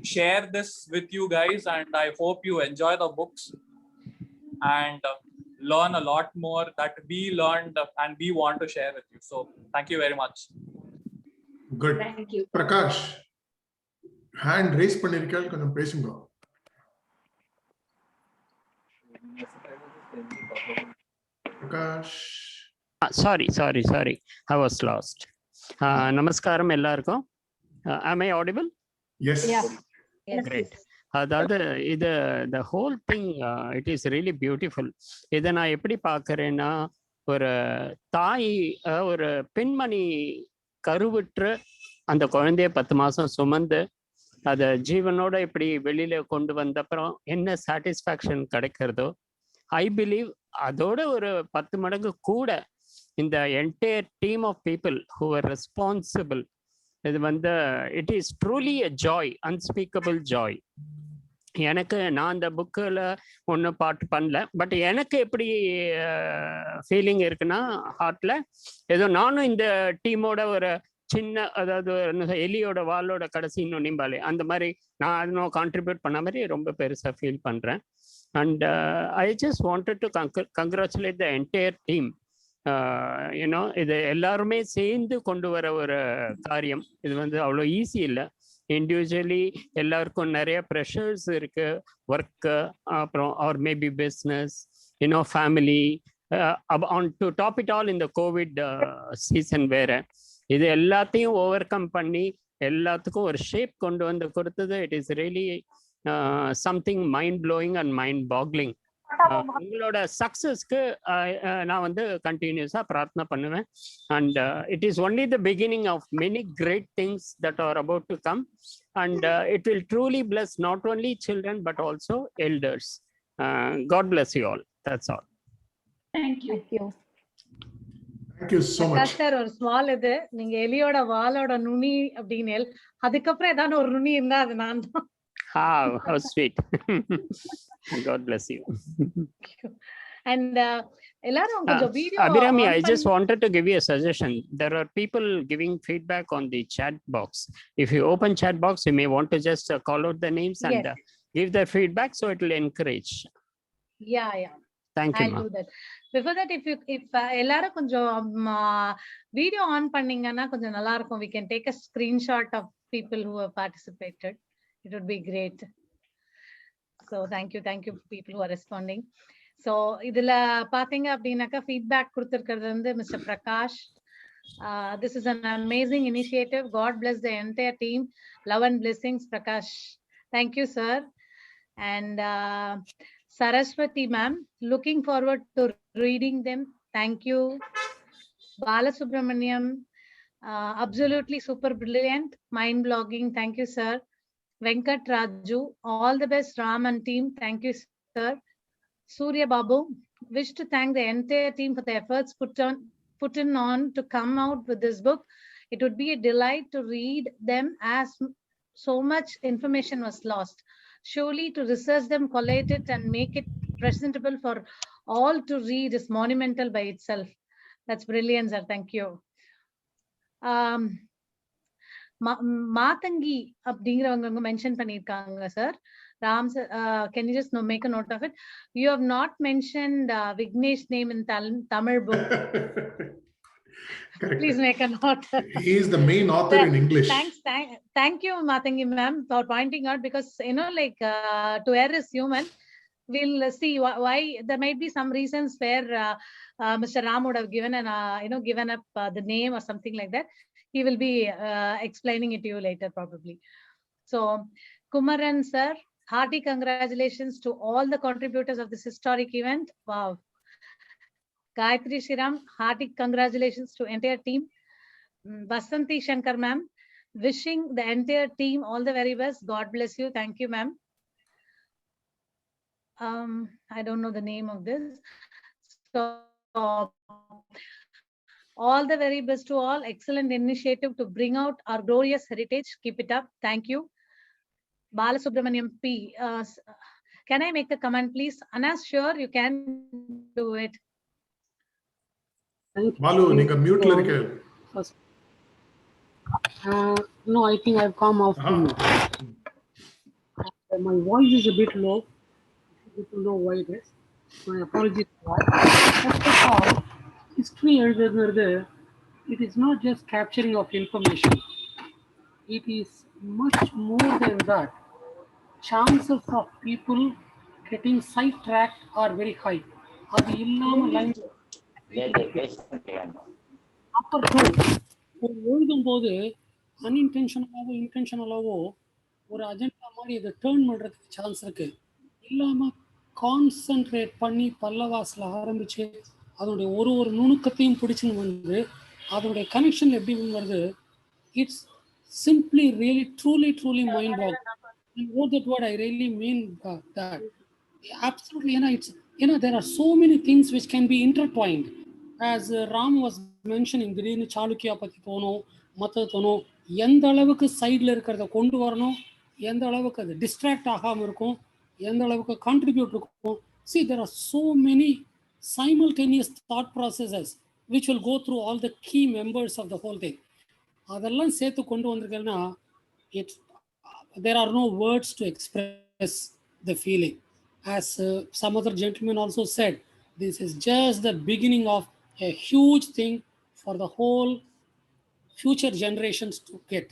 share this with you guys, and I hope you enjoy the books and learn a lot more that we learned and we want to share with you. So thank you very much. Good. Thank you. Prakash, hand raise பண்ணிருக்கால் கொஞ்சம் பேசுங்க. Prakash. Sorry. I was lost. Namaskaram ellarkum. Am I audible? Yes. Yeah. Great. அதாவது இது the whole thing it is really beautiful. இதை நான் எப்படி பார்க்கறேன்னா, ஒரு தாய் ஒரு பெண்மணி கருவுற்று அந்த குழந்தைய 10 மாசம் சுமந்து அதை ஜீவனோட இப்படி வெளியில கொண்டு வந்த அப்புறம் என்ன சாட்டிஸ்ஃபேக்ஷன் கிடைக்கிறதோ, ஐ பிலீவ் அதோட ஒரு 10 மடங்கு கூட இந்த entire team of people who are responsible, இது வந்து it is truly a joy, unspeakable joy. எனக்கு நான் அந்த புக்கில் ஒன்றும் பாட்டு பண்ணல, பட் எனக்கு எப்படி ஃபீலிங் இருக்குன்னா, ஹார்ட்ல ஏதோ நானும் இந்த டீமோட ஒரு சின்ன, அதாவது எலியோட வாலோட கடைசி இன்னும் நிம்பாலே அந்த மாதிரி நான் இன்னும் கான்ட்ரிபியூட் பண்ண மாதிரி ரொம்ப பெருசாக ஃபீல் பண்ணுறேன். And I just wanted to congratulate the entire team. You know இது எல்லாருமே சேர்ந்து கொண்டு வர ஒரு காரியம். இது வந்து அவ்வளோ ஈஸி இல்லை. இண்டிவிஜுவலி எல்லாருக்கும் நிறைய ப்ரெஷர்ஸ் இருக்கு, ஒர்க்கு, அப்புறம் or maybe business, you know family, on to top it all இந்த கோவிட் சீசன் வேற. இது எல்லாத்தையும் ஓவர் கம் பண்ணி எல்லாத்துக்கும் ஒரு ஷேப் கொண்டு வந்து கொடுத்தது. It is really something mind blowing and mind boggling. உங்களோட சக்சஸ்க்கு நான் வந்து கண்டினியூஸா பிரார்த்தனை பண்ணுவேன். And it is only the beginning of many great things that are about to come. And it will truly bless not only children but also elders. God bless you all. That's all. Thank you. Thank you. Thank you so much. Sir, ஒரு small இது, நீங்க எலியோட வாலோட நுனி அப்படின்னு, அதுக்கப்புறம் ஏதாவது ஒரு நுனி இருந்தா அது நான் தான். How sweet. God bless you. And எல்லாரும் கொஞ்சம் video Abhirami, I just wanted to give you a suggestion. There are people giving feedback on the chat box. If you open chat box, you may want to just call out the names and Yes. give their feedback, so it will encourage. yeah Thank you, I'll ma. do that. Before that, if எல்லாரும் கொஞ்சம் video on பண்ணீங்கன்னா கொஞ்சம் நல்லா இருக்கும். We can take a screenshot of people who have participated. It would be great. So thank you people who are responding. So இதுல பாத்தீங்க அப்படின்னாக்கா feedback கொடுத்திருக்கிறது வந்து Mr. Prakash. This is an amazing initiative. God bless the entire team. Love and blessings, Prakash. Thank you, sir. And Saraswati ma'am, looking forward to reading them. Thank you. Balasubramaniam, absolutely super brilliant, mind blogging. Thank you, sir. Venkat Raju, all the best, Ram and team. Thank you, sir. Surya Babu, wish to thank the entire team for the efforts put in on to come out with this book. It would be a delight to read them as so much information was lost. Surely to research them, collate it and make it presentable for all to read is monumental by itself. That's brilliant, sir. Thank you. Matangi அப்படிங்கிறவங்க mention பண்ணிருக்காங்க sir. Ram sir, can you just make a note of it? You have not mentioned Vignesh name in Tamil book. Correct. Please make a note. He is the main author in English. Thank you, Matangi ma'am, for pointing out, because like to err is human. We'll see why there might be some reasons where Mr. Ram would have given given up the name or something like that. He will be explaining it to you later probably. So Kumaran sir, hearty congratulations to all the contributors of this historic event. Wow. Gayatri Shiram, hearty congratulations to entire team. Basanti Shankar ma'am, wishing the entire team all the very best. God bless you. Thank you, ma'am. I don't know the name of this. So all the very best to all. Excellent initiative to bring out our glorious heritage. Keep it up. Thank you. Balasubramaniam P. Can I make a comment, please? Anas, sure, you can do it. Balu, நீங்க மியூட்ல இருக்க. No, I think I've come off. My voice is a bit low. People know why it is. My apologies for that. First of all, history it is not just capturing of information. It is much more than that. Chances of people getting sidetracked are very high. அது இல்லாம line எழுதும்போது அன்இன்டென்ஷனலாவோ இன்டென்ஷனலாவோ ஒரு agenda மாதிரி இதை turn பண்ணுறதுக்கு chance இருக்கு. இல்லாமல் concentrate பண்ணி பல்லவாஸில் ஆரம்பித்து அதனுடைய ஒரு நுணுக்கத்தையும் பிடிச்சுன்னு வந்து அதனுடைய கனெக்ஷன் எப்படி வருது. It's simply really truly mind bog. Wrote that word, I really mean that. Absolutely, there are so many things which can be intertwined. As Ram was mentioning, திடீர்னு சாளுக்கியா பற்றி தோணும், மற்ற தோணும், எந்த அளவுக்கு சைடில் இருக்கிறத கொண்டு வரணும், எந்த அளவுக்கு அது டிஸ்ட்ராக்ட் ஆகாமல் இருக்கும், எந்த அளவுக்கு கான்ட்ரிபியூட் இருக்கும். See, there are so many simultaneous thought processes which will go through all the key members of the whole thing. அதெல்லாம் சேர்த்து கொண்டு வந்திருக்கேன்னா there are no words to express the feeling. As some other gentlemen also said, this is just the beginning of a huge thing for the whole future generations to get.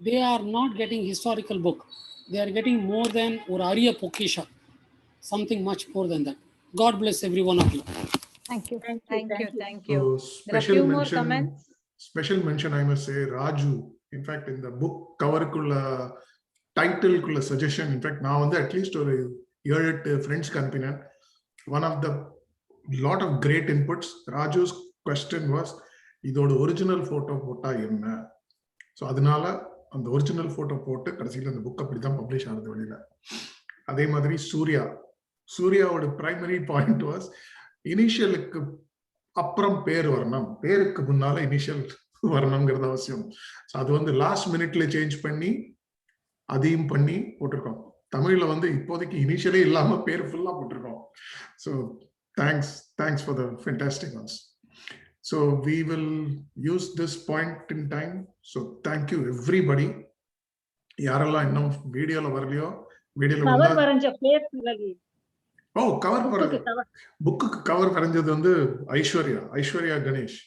They are not getting historical book. They are getting more than or Arya Pokisha, something much more than that. God bless every one of you. Thank you. Thank you. So, There are few more comments. Special mention, I must say, Raju. In fact, in the book cover kulla title kulla suggestion, in fact, now on the at least or 7-8 friends company, one of the lot of great inputs. Raju's question was, idoda original photo photo enna. So adanaala and the original photo போட்டு கடைசில அந்த book அப்படி தான் publish ஆனது வெளியில. அதே மாதிரி சூர்யாவோட பிரைமரி பாயிண்ட் வாஸ் இனிஷியலுக்கு அப்புறம் பேர் வரணும், பேருக்கு முன்னால இனிஷியல் வரணுங்கிறது அவசியம். ஸோ அது வந்து லாஸ்ட் மினிட்ல சேஞ்ச் பண்ணி அதையும் பண்ணி போட்டிருக்கோம். தமிழ்ல வந்து இப்போதைக்கு இனிஷியலே இல்லாம பேர் ஃபுல்லா போட்டிருக்கோம். So thanks for the fantastic once. So we will use this point in time. So thank you everybody. யாரெல்லாம் இன்னும் வீடியோல வரலையோ வீடியோல கவர் வரைஞ்ச பேர் சொல்லி. ஓ கவர் புக்குக்கு கவர் வரைஞ்சது வந்து Aishwarya Ganesh.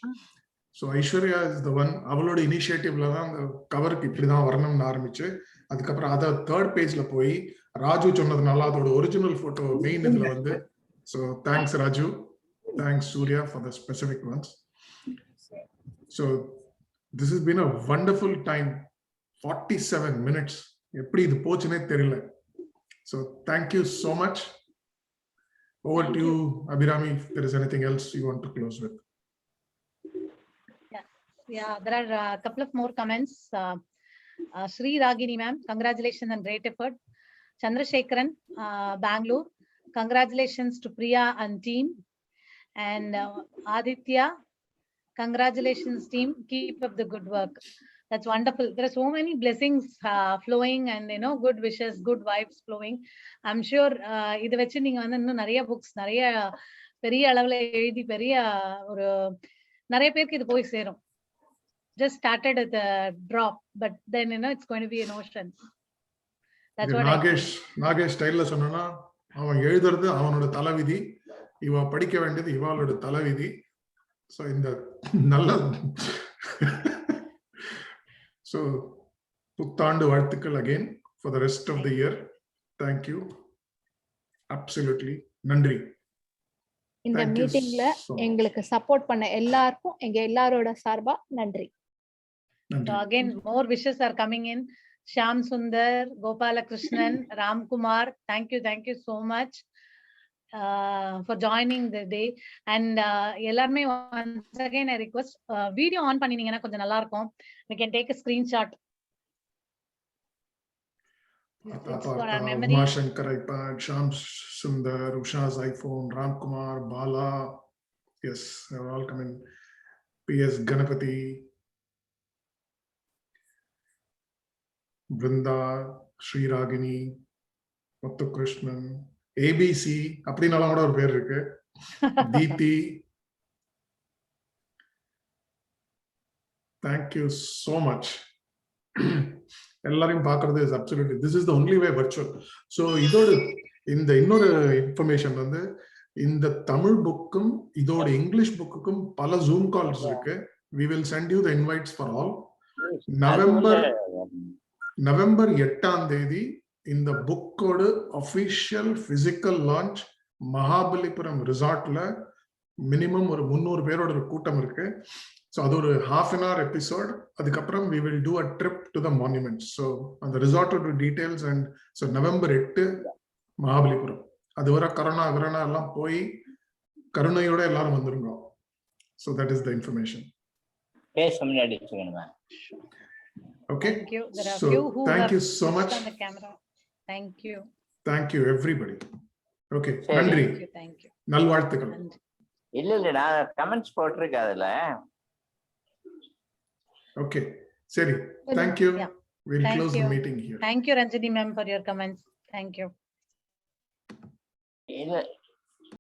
So Aishwarya is the one. அவளோட இனிஷியேட்டிவ்ல தான் அந்த கவருக்கு இப்படிதான் வரணும்னு ஆரம்பிச்சு அதுக்கப்புறம் அதை 3rd பேஜ்ல போய் ராஜு சொன்னதுனால அதோட ஒரிஜினல் போட்டோ மெயின் இதுல வந்து. So thanks Raju, thanks Surya for the specific ones. So this has been a wonderful time. 47 minutes. எப்படி இது போச்சுனே தெரியல. So thank you so much. Over to you, Abhirami, if there is anything else you want to close with. Yeah, there are a couple of more comments. Sri Ragini ma'am, congratulations and great effort. Chandrasekharan, Bangalore, congratulations to Priya and team. And Aditya, congratulations team, keep up the good work. That's wonderful. There are so many blessings flowing and good wishes, good vibes flowing. I'm sure இத வெச்சு நீங்க வந்து இன்னும் நிறைய books நிறைய பெரிய அளவுல எழுதி பெரிய ஒரு நிறைய பேருக்கு இது போய் சேரும். Just started at the drop, but then it's going to be an ocean. That's what Nagesh ஸ்டைல்ல சொன்னா அவன் எழுதுறது அவனோட தலைவிதி, இவ படிக்க வேண்டியது இவாளோட தலைவிதி. ஸோ இந்த நல்ல ஸோ புத்தாண்டு வாழ்த்துக்கள் again for the rest of the year. Thank you, absolutely நன்றி. இந்த Thank you மீட்டிங்ல so much. எங்களுக்கு சப்போர்ட் பண்ண எல்லாருக்கும் எங்க எல்லாரோட சார்பா நன்றி. So நன்றி. again, more wishes are coming in. Shyam Sundar, Gopalakrishnan, Ramkumar, thank you so much for joining the day. And எல்லாருமே once again I request video on பண்ணினீங்கன்னா கொஞ்சம் நல்லா இருக்கும். We can take a screenshot. It's for our memory. Umashankar iPad, Shyam Sundar, Usha's iPhone, Ramkumar, Bala, yes, they are all coming. PS Ganapati, Brinda, Sri Ragini, Muthu Krishnan, ABC, அப்படினால கூட ஒரு பேர் இருக்கு, Deepthi. Thank you so much. எல்லாரையும் பார்க்கிறது is absolutely, this is the only way virtual. So இதோட இந்த இன்னொரு information வந்து இந்த தமிழ் புக்கும் இதோட இங்கிலீஷ் புக்குக்கும் பல ஜூம் கால்ஸ் இருக்கு. We will send you the invites for all. November 8ஆம் தேதி இந்த புக்கோட அபிஷியல் பிசிக்கல் லான்ச் மகாபலிபுரம் ரிசார்ட்ல மினிமம் ஒரு 300 பேரோட ஒரு கூட்டம் இருக்கு. ஸோ அது ஒரு half an hour எபிசோட். அதுக்கப்புறம் we will do a trip to the monuments. So அந்த ரிசார்ட்டோட details and so November 8 Mahabalipuram. அது வர கரோனா எல்லாம் போய் கருணையோட எல்லாரும் வந்துருங்க. So that is the information. Okay. Thank you. There are So, few who thank have you so switched much. on the camera. Thank you. Thank you everybody. Okay, சரி. நன்றி, Thank you. நல்வாழ்த்துக்கள். நன்றி. இல்ல நான் கமெண்ட்ஸ் போட்டிருக்கேன் அதுல. Okay, சரி, thank you. Yeah. We'll Thank close you. the meeting here. Thank you, Ranjini ma'am, for your comments. Thank you. இல்ல